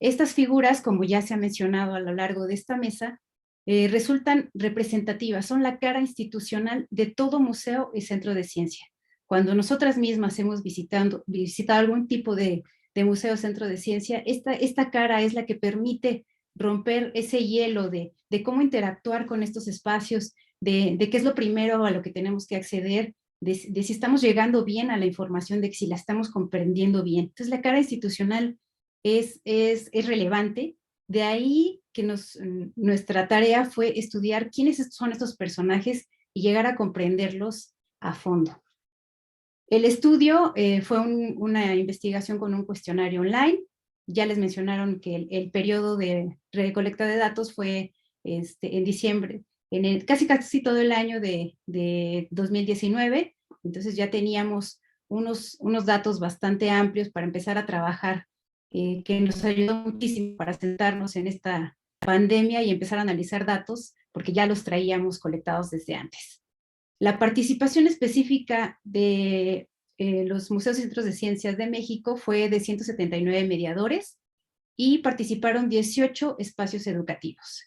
Estas figuras, como ya se ha mencionado a lo largo de esta mesa, resultan representativas, son la cara institucional de todo museo y centro de ciencia. Cuando nosotras mismas hemos visitado algún tipo de museo o centro de ciencia, esta cara es la que permite romper ese hielo de cómo interactuar con estos espacios, de qué es lo primero a lo que tenemos que acceder, de si estamos llegando bien a la información, de si la estamos comprendiendo bien. Entonces la cara institucional es relevante. De ahí que nuestra tarea fue estudiar quiénes son estos personajes y llegar a comprenderlos a fondo. El estudio fue una investigación con un cuestionario online. Ya les mencionaron que el periodo de recolecta de datos fue en diciembre, casi todo el año de 2019. Entonces ya teníamos unos datos bastante amplios para empezar a trabajar, que nos ayudó muchísimo para sentarnos en esta pandemia y empezar a analizar datos, porque ya los traíamos colectados desde antes. La participación específica de los museos y centros de ciencias de México fue de 179 mediadores y participaron 18 espacios educativos.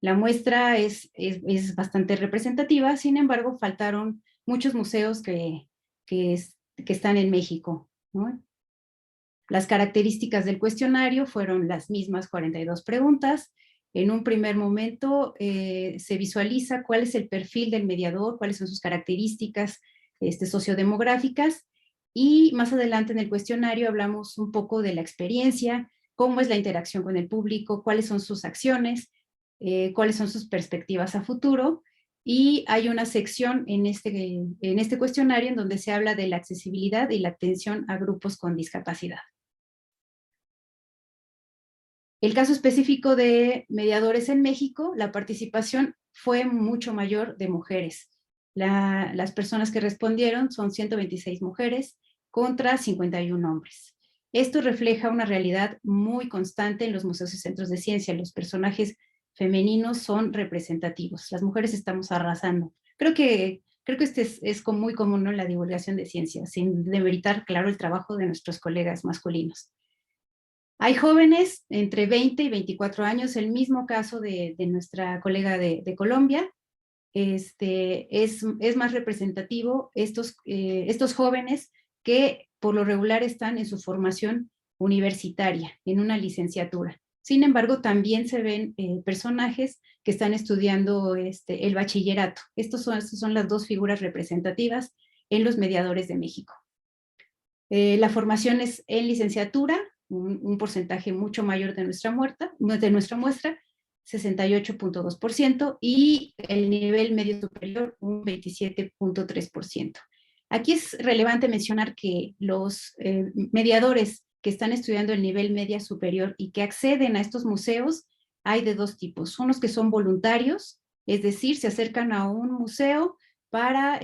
La muestra es bastante representativa, sin embargo, faltaron muchos museos que están en México, ¿no? Las características del cuestionario fueron las mismas 42 preguntas. En un primer momento se visualiza cuál es el perfil del mediador, cuáles son sus características sociodemográficas, y más adelante en el cuestionario hablamos un poco de la experiencia, cómo es la interacción con el público, cuáles son sus acciones, cuáles son sus perspectivas a futuro, y hay una sección en este cuestionario en donde se habla de la accesibilidad y la atención a grupos con discapacidad. El caso específico de mediadores en México, la participación fue mucho mayor de mujeres. Las personas que respondieron son 126 mujeres contra 51 hombres. Esto refleja una realidad muy constante en los museos y centros de ciencia. Los personajes femeninos son representativos. Las mujeres estamos arrasando. Creo que este es muy común, ¿no?, en la divulgación de ciencia, sin demeritar, claro, el trabajo de nuestros colegas masculinos. Hay jóvenes entre 20 y 24 años, el mismo caso de nuestra colega de Colombia. Es más representativo estos jóvenes que por lo regular están en su formación universitaria, en una licenciatura. Sin embargo, también se ven personajes que están estudiando el bachillerato. Estas son las dos figuras representativas en los mediadores de México. La formación es en licenciatura, un porcentaje mucho mayor de nuestra muestra, 68.2%, y el nivel medio superior, un 27.3%. Aquí es relevante mencionar que los mediadores que están estudiando el nivel media superior y que acceden a estos museos, hay de dos tipos. Unos que son voluntarios, es decir, se acercan a un museo para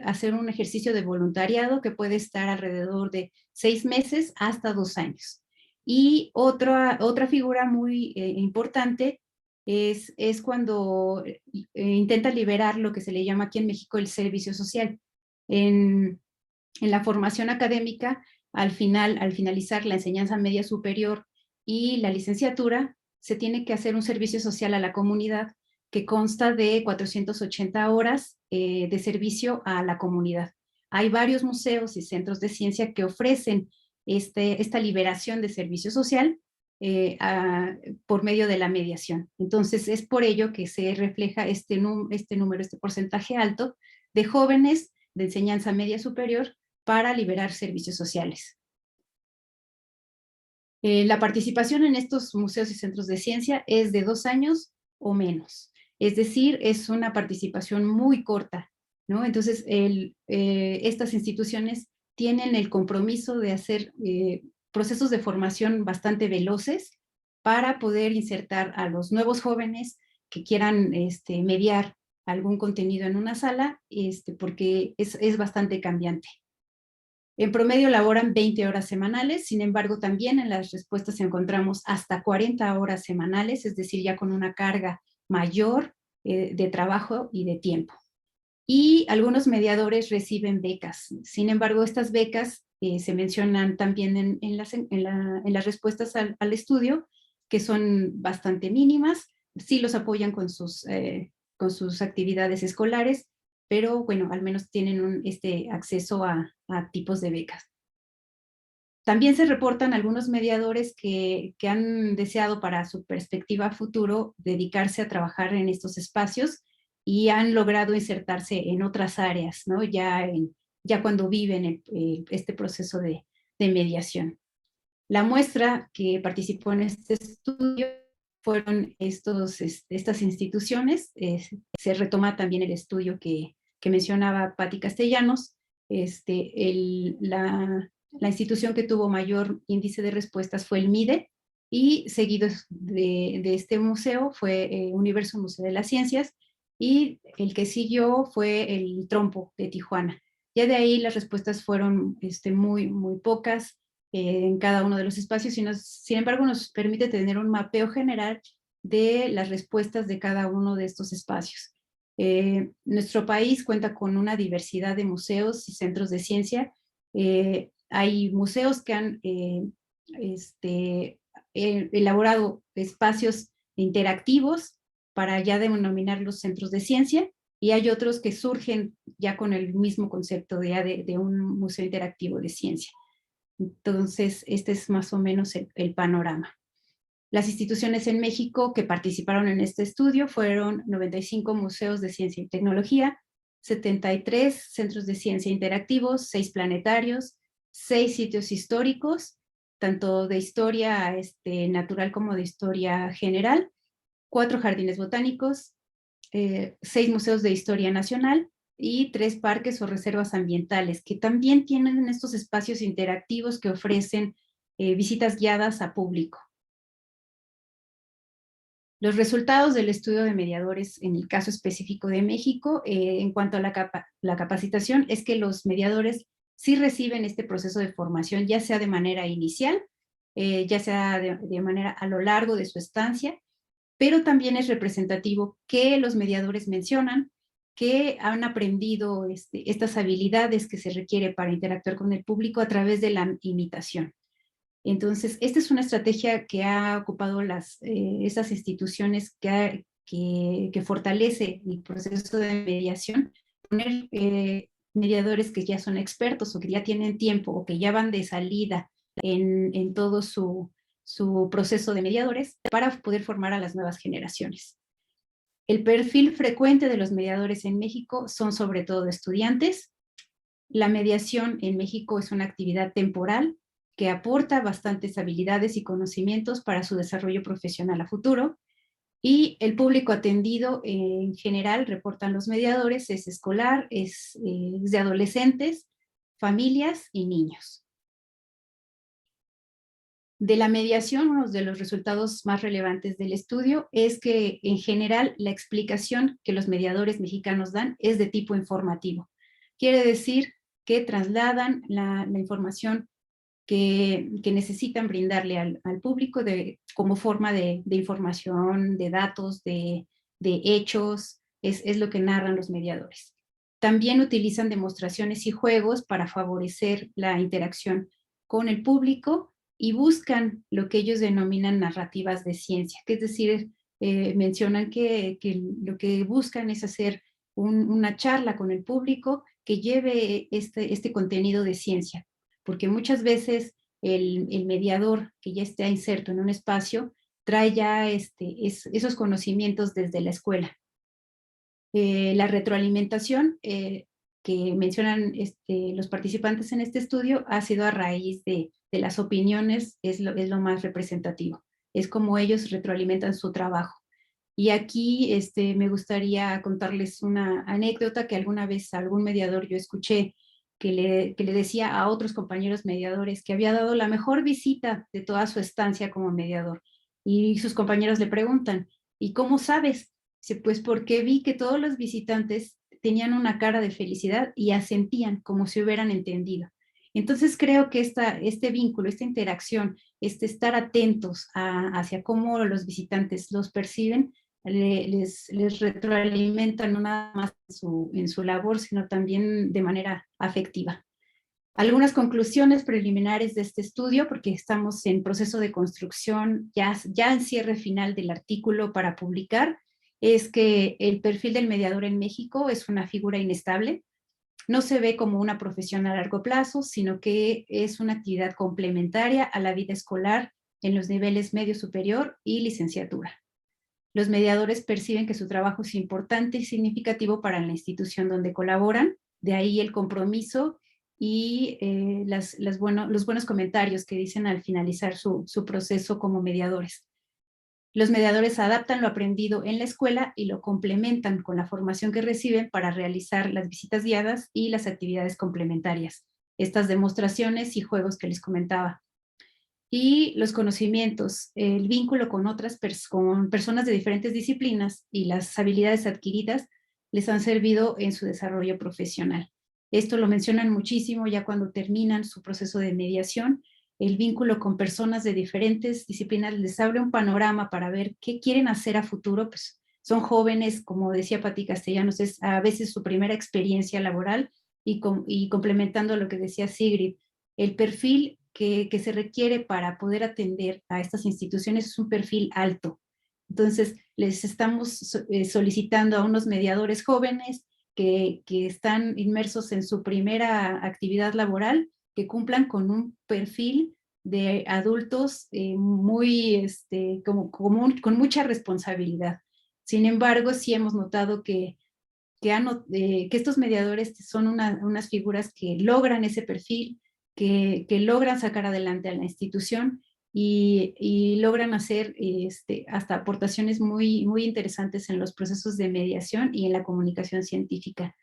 hacer un ejercicio de voluntariado que puede estar alrededor de 6 meses hasta 2 años. Y otra figura muy importante es cuando intenta liberar lo que se le llama aquí en México el servicio social. En la formación académica, al finalizar la enseñanza media superior y la licenciatura, se tiene que hacer un servicio social a la comunidad que consta de 480 horas de servicio a la comunidad. Hay varios museos y centros de ciencia que ofrecen esta liberación de servicio social por medio de la mediación. Entonces, es por ello que se refleja este porcentaje alto de jóvenes de enseñanza media superior para liberar servicios sociales. La participación en estos museos y centros de ciencia es de 2 años o menos. Es decir, es una participación muy corta, ¿no? Entonces, estas instituciones tienen el compromiso de hacer procesos de formación bastante veloces para poder insertar a los nuevos jóvenes que quieran mediar algún contenido en una sala, porque es bastante cambiante. En promedio laboran 20 horas semanales, sin embargo también en las respuestas encontramos hasta 40 horas semanales, es decir, ya con una carga mayor de trabajo y de tiempo. Y algunos mediadores reciben becas. Sin embargo, estas becas se mencionan también en las respuestas al estudio, que son bastante mínimas. Sí los apoyan con sus actividades escolares, pero bueno, al menos tienen acceso a tipos de becas. También se reportan algunos mediadores que han deseado para su perspectiva futuro dedicarse a trabajar en estos espacios y han logrado insertarse en otras áreas, ¿no? Ya cuando viven este proceso de mediación. La muestra que participó en este estudio fueron estas instituciones. Se retoma también el estudio que mencionaba Patti Castellanos. La institución que tuvo mayor índice de respuestas fue el MIDE, y seguido de este museo fue Universo Museo de las Ciencias, y el que siguió fue el Trompo de Tijuana. Ya de ahí las respuestas fueron muy, muy pocas en cada uno de los espacios, sin embargo nos permite tener un mapeo general de las respuestas de cada uno de estos espacios. Nuestro país cuenta con una diversidad de museos y centros de ciencia. Hay museos que han elaborado espacios interactivos para ya denominar los centros de ciencia, y hay otros que surgen ya con el mismo concepto de un museo interactivo de ciencia. Entonces, este es más o menos el panorama. Las instituciones en México que participaron en este estudio fueron 95 museos de ciencia y tecnología, 73 centros de ciencia interactivos, 6 planetarios, 6 sitios históricos, tanto de historia natural como de historia general, 4 jardines botánicos, 6 museos de historia nacional y 3 parques o reservas ambientales, que también tienen estos espacios interactivos que ofrecen visitas guiadas a público. Los resultados del estudio de mediadores en el caso específico de México, en cuanto a la capacitación, es que los mediadores sí reciben este proceso de formación, ya sea de manera inicial, ya sea de manera a lo largo de su estancia, pero también es representativo que los mediadores mencionan que han aprendido estas habilidades que se requiere para interactuar con el público a través de la imitación. Entonces, esta es una estrategia que ha ocupado esas instituciones que fortalece el proceso de mediación, poner mediadores que ya son expertos o que ya tienen tiempo o que ya van de salida en todo su proceso de mediadores para poder formar a las nuevas generaciones. El perfil frecuente de los mediadores en México son sobre todo estudiantes. La mediación en México es una actividad temporal que aporta bastantes habilidades y conocimientos para su desarrollo profesional a futuro. Y el público atendido en general, reportan los mediadores, es escolar, es de adolescentes, familias y niños. De la mediación, uno de los resultados más relevantes del estudio es que en general la explicación que los mediadores mexicanos dan es de tipo informativo. Quiere decir que trasladan la información que necesitan brindarle al público como forma de información, de datos, de hechos, es lo que narran los mediadores. También utilizan demostraciones y juegos para favorecer la interacción con el público y buscan lo que ellos denominan narrativas de ciencia, que es decir, mencionan que lo que buscan es hacer una charla con el público que lleve este contenido de ciencia, porque muchas veces el mediador que ya está inserto en un espacio trae ya esos conocimientos desde la escuela. La retroalimentación que mencionan los participantes en este estudio ha sido a raíz de las opiniones, es lo más representativo. Es como ellos retroalimentan su trabajo. Y aquí me gustaría contarles una anécdota que alguna vez algún mediador yo escuché que le decía a otros compañeros mediadores que había dado la mejor visita de toda su estancia como mediador. Y sus compañeros le preguntan, ¿y cómo sabes? Dice, pues porque vi que todos los visitantes tenían una cara de felicidad y asentían como si hubieran entendido. Entonces creo que este vínculo, esta interacción, estar atentos hacia cómo los visitantes los perciben, les retroalimentan no nada más en su labor, sino también de manera afectiva. Algunas conclusiones preliminares de este estudio, porque estamos en proceso de construcción, ya en cierre final del artículo para publicar, es que el perfil del mediador en México es una figura inestable, no se ve como una profesión a largo plazo, sino que es una actividad complementaria a la vida escolar en los niveles medio superior y licenciatura. Los mediadores perciben que su trabajo es importante y significativo para la institución donde colaboran, de ahí el compromiso y los buenos comentarios que dicen al finalizar su proceso como mediadores. Los mediadores adaptan lo aprendido en la escuela y lo complementan con la formación que reciben para realizar las visitas guiadas y las actividades complementarias, estas demostraciones y juegos que les comentaba. Y los conocimientos, el vínculo con con personas de diferentes disciplinas y las habilidades adquiridas les han servido en su desarrollo profesional. Esto lo mencionan muchísimo ya cuando terminan su proceso de mediación. El vínculo con personas de diferentes disciplinas les abre un panorama para ver qué quieren hacer a futuro. Pues son jóvenes, como decía Pati Castellanos, es a veces su primera experiencia laboral y complementando lo que decía Sigrid, el perfil que se requiere para poder atender a estas instituciones es un perfil alto. Entonces, les estamos solicitando a unos mediadores jóvenes que están inmersos en su primera actividad laboral, que cumplan con un perfil de adultos con mucha responsabilidad. Sin embargo, sí hemos notado que estos mediadores son unas figuras que logran ese perfil, que logran sacar adelante a la institución y logran hacer hasta aportaciones muy, muy interesantes en los procesos de mediación y en la comunicación científica.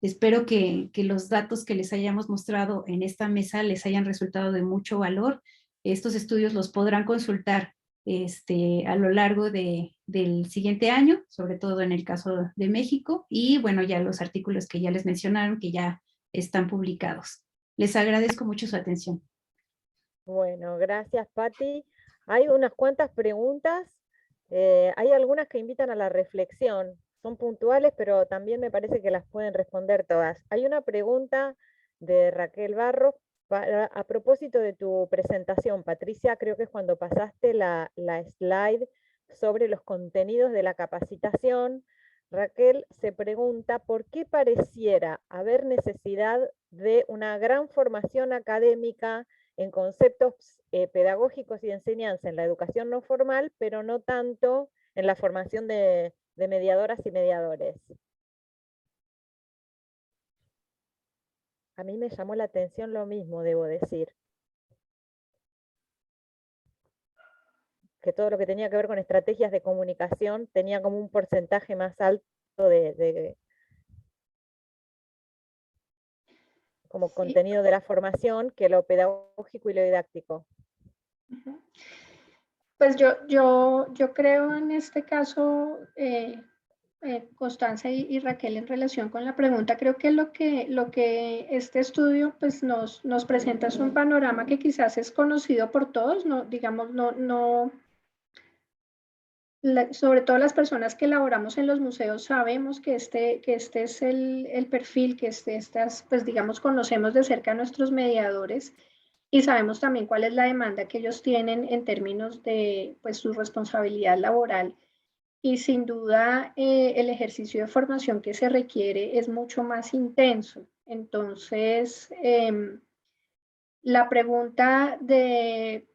Espero que los datos que les hayamos mostrado en esta mesa les hayan resultado de mucho valor. Estos estudios los podrán consultar a lo largo del siguiente año, sobre todo en el caso de México, y bueno, ya los artículos que ya les mencionaron, que ya están publicados. Les agradezco mucho su atención. Bueno, gracias, Patti. Hay unas cuantas preguntas. Hay algunas que invitan a la reflexión. Son puntuales, pero también me parece que las pueden responder todas. Hay una pregunta de Raquel Barros a propósito de tu presentación, Patricia, creo que es cuando pasaste la slide sobre los contenidos de la capacitación. Raquel se pregunta por qué pareciera haber necesidad de una gran formación académica en conceptos pedagógicos y de enseñanza en la educación no formal, pero no tanto en la formación de mediadoras y mediadores. A mí me llamó la atención lo mismo, debo decir. Que todo lo que tenía que ver con estrategias de comunicación tenía como un porcentaje más alto como contenido de la formación que lo pedagógico y lo didáctico. Pues yo creo en este caso, Constanza y Raquel, en relación con la pregunta, creo que lo que este estudio pues nos presenta es un panorama que quizás es conocido por todos, no, digamos, sobre todo las personas que elaboramos en los museos sabemos que este es el perfil, que pues digamos, conocemos de cerca a nuestros mediadores y sabemos también cuál es la demanda que ellos tienen en términos de pues su responsabilidad laboral. Y sin duda el ejercicio de formación que se requiere es mucho más intenso. Entonces, la pregunta de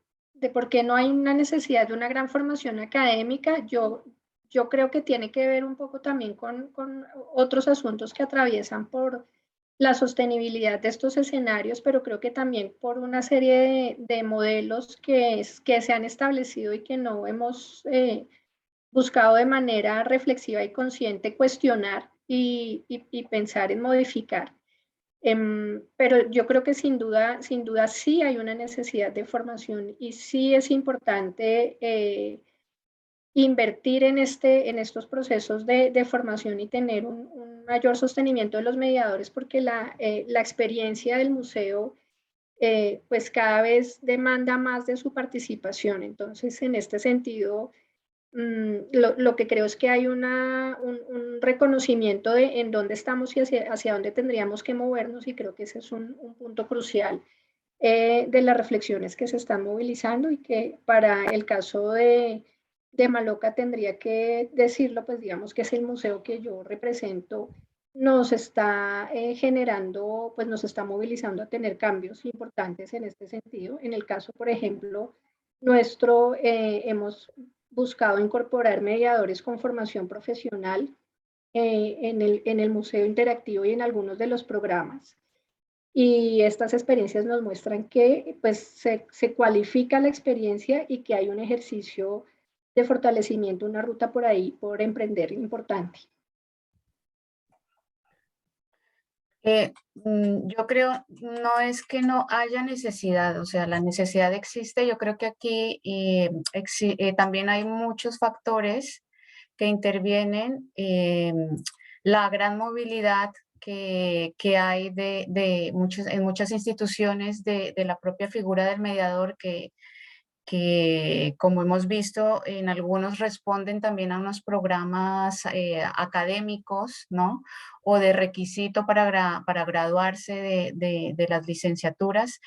por qué no hay una necesidad de una gran formación académica, yo creo que tiene que ver un poco también con otros asuntos que atraviesan por la sostenibilidad de estos escenarios, pero creo que también por una serie de modelos que se han establecido y que no hemos buscado de manera reflexiva y consciente cuestionar y pensar en modificar. Pero yo creo que sin duda sí hay una necesidad de formación y sí es importante invertir en estos procesos de formación y tener un mayor sostenimiento de los mediadores, porque la experiencia del museo pues cada vez demanda más de su participación. Entonces, en este sentido, lo que creo es que hay un reconocimiento de en dónde estamos y hacia dónde tendríamos que movernos, y creo que ese es un punto crucial de las reflexiones que se están movilizando, y que para el caso de Maloca tendría que decirlo, pues digamos que es el museo que yo represento, nos está generando, pues nos está movilizando a tener cambios importantes en este sentido. En el caso, por ejemplo, nuestro, hemos buscado incorporar mediadores con formación profesional en el museo interactivo y en algunos de los programas. Y estas experiencias nos muestran que pues, se cualifica la experiencia y que hay un ejercicio de fortalecimiento, una ruta por ahí por emprender importante. Yo creo, no es que no haya necesidad, o sea, la necesidad existe. Yo creo que aquí también hay muchos factores que intervienen, la gran movilidad que hay en muchas instituciones de la propia figura del mediador, que como hemos visto, en algunos responden también a unos programas académicos, ¿no? O de requisito para graduarse de las licenciaturas.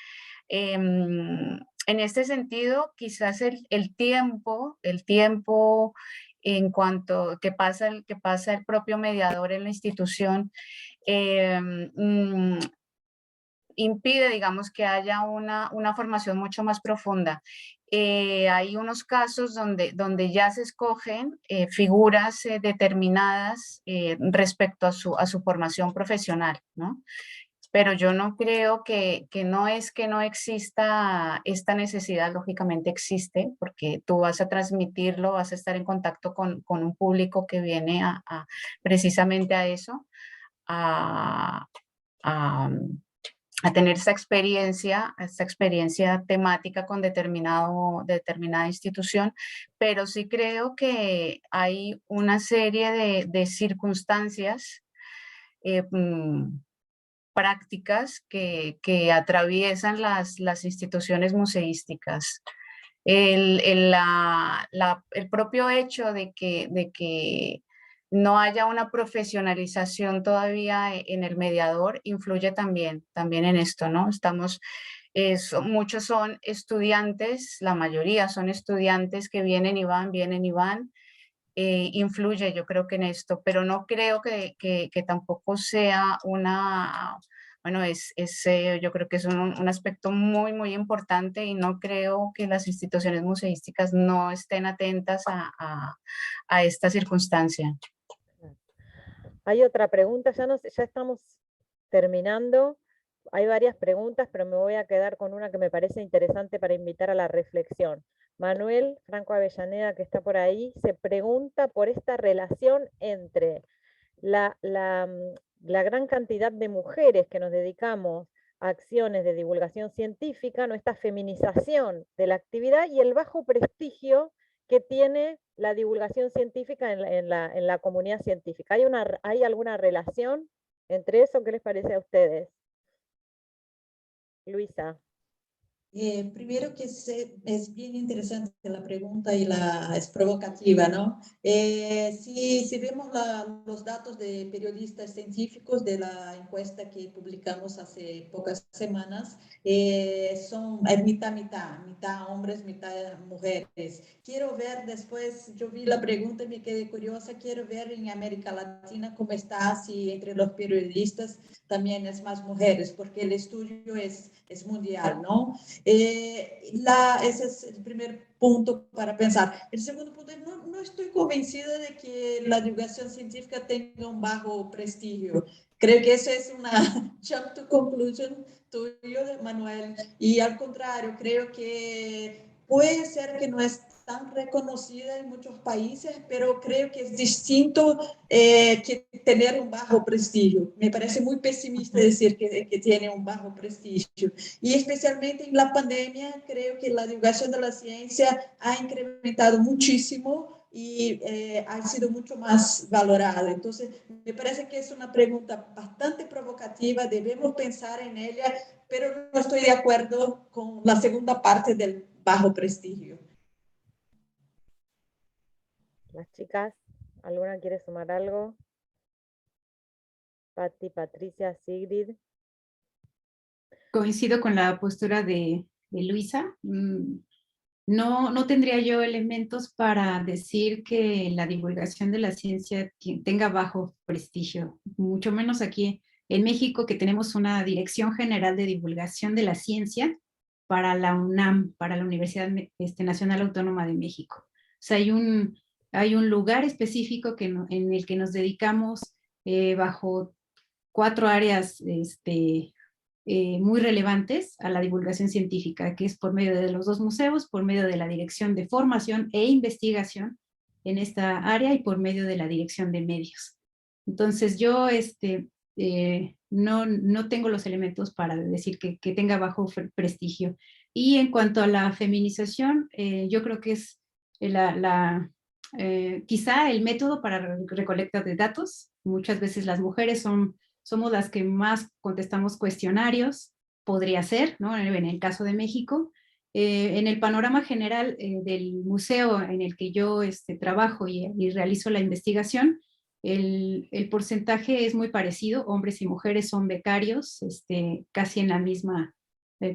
En este sentido, quizás el tiempo en cuanto que pasa el propio mediador en la institución, impide, digamos, que haya una formación mucho más profunda. Hay unos casos donde ya se escogen figuras determinadas respecto a su formación profesional, ¿no? pero yo no creo que no es que no exista esta necesidad, lógicamente existe, porque tú vas a transmitirlo, vas a estar en contacto con un público que viene precisamente a eso, a, a, a tener esta experiencia temática con determinada institución, pero sí creo que hay una serie de circunstancias prácticas que atraviesan las instituciones museísticas. El propio hecho de que no haya una profesionalización todavía en el mediador influye también en esto, ¿no? Muchos son estudiantes, la mayoría son estudiantes que vienen y van, influye yo creo que en esto, pero no creo que tampoco sea bueno, yo creo que es un aspecto muy importante y no creo que las instituciones museísticas no estén atentas a esta circunstancia. Hay otra pregunta, ya estamos terminando. Hay varias preguntas, pero me voy a quedar con una que me parece interesante para invitar a la reflexión. Manuel Franco Avellaneda, que está por ahí, se pregunta por esta relación entre la gran cantidad de mujeres que nos dedicamos a acciones de divulgación científica, ¿no? Esta feminización de la actividad y el bajo prestigio que tiene la divulgación científica en la comunidad científica. ¿Hay alguna relación entre eso? ¿Qué les parece a ustedes? Luisa. Primero que es bien interesante la pregunta y es provocativa, ¿no? Si vemos los datos de periodistas científicos de la encuesta que publicamos hace pocas semanas, son mitad hombres, mitad mujeres. Quiero ver después, yo vi la pregunta y me quedé curiosa, quiero ver en América Latina cómo está, si entre los periodistas también es más mujeres, porque el estudio es mundial, ¿no? Ese es el primer punto para pensar. El segundo punto es, no estoy convencida de que la divulgación científica tenga un bajo prestigio. Creo que eso es una jump to conclusion tuyo, Manuel, y al contrario, creo que puede ser que no es tan reconocida en muchos países, pero creo que es distinto que tener un bajo prestigio. Me parece muy pesimista decir que tiene un bajo prestigio. Y especialmente en la pandemia, creo que la divulgación de la ciencia ha incrementado muchísimo y ha sido mucho más valorada. Entonces, me parece que es una pregunta bastante provocativa, debemos pensar en ella, pero no estoy de acuerdo con la segunda parte del bajo prestigio. Las chicas, ¿alguna quiere sumar algo? Patti, Patricia, Sigrid. Coincido con la postura de Luisa. No tendría yo elementos para decir que la divulgación de la ciencia tenga bajo prestigio, mucho menos aquí en México, que tenemos una Dirección General de Divulgación de la Ciencia para la UNAM, para la Universidad Nacional Autónoma de México. O sea, hay un lugar específico en el que nos dedicamos bajo 4 áreas muy relevantes a la divulgación científica, que es por medio de los 2 museos, por medio de la Dirección de Formación e Investigación en esta área y por medio de la Dirección de Medios. Entonces yo no tengo los elementos para decir que tenga bajo prestigio. Y en cuanto a la feminización, yo creo que es quizá el método para recolecta de datos. Muchas veces las mujeres somos las que más contestamos cuestionarios, podría ser, ¿no? En el caso de México. En el panorama general del museo en el que yo trabajo y realizo la investigación, el porcentaje es muy parecido, hombres y mujeres son becarios, casi en la misma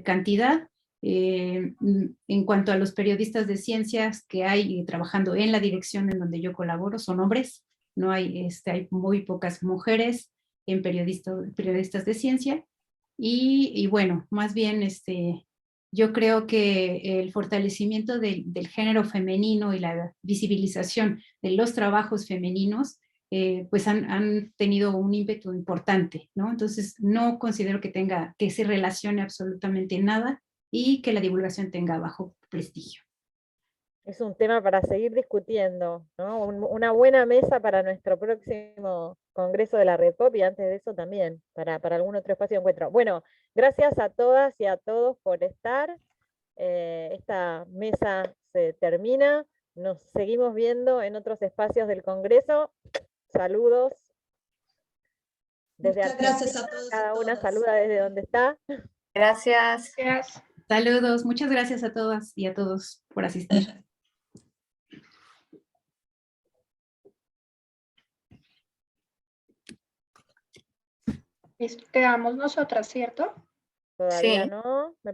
cantidad. En cuanto a los periodistas de ciencias que hay trabajando en la dirección en donde yo colaboro, son hombres, no hay, hay muy pocas mujeres en periodistas de ciencia, y bueno, más bien yo creo que el fortalecimiento del género femenino y la visibilización de los trabajos femeninos pues han tenido un ímpetu importante, ¿no? Entonces, no considero que se relacione absolutamente nada y que la divulgación tenga bajo prestigio. Es un tema para seguir discutiendo, ¿no? Una buena mesa para nuestro próximo Congreso de la Red Pop y antes de eso también, para algún otro espacio de encuentro. Bueno, gracias a todas y a todos por estar. Esta mesa se termina. Nos seguimos viendo en otros espacios del Congreso. Saludos. Desde Muchas gracias Argentina, a todos y cada una todas. saluda desde donde está. Gracias. Gracias. Saludos, muchas gracias a todas y a todos por asistir. Quedamos nosotras, ¿cierto? Todavía Sí. no, me parece.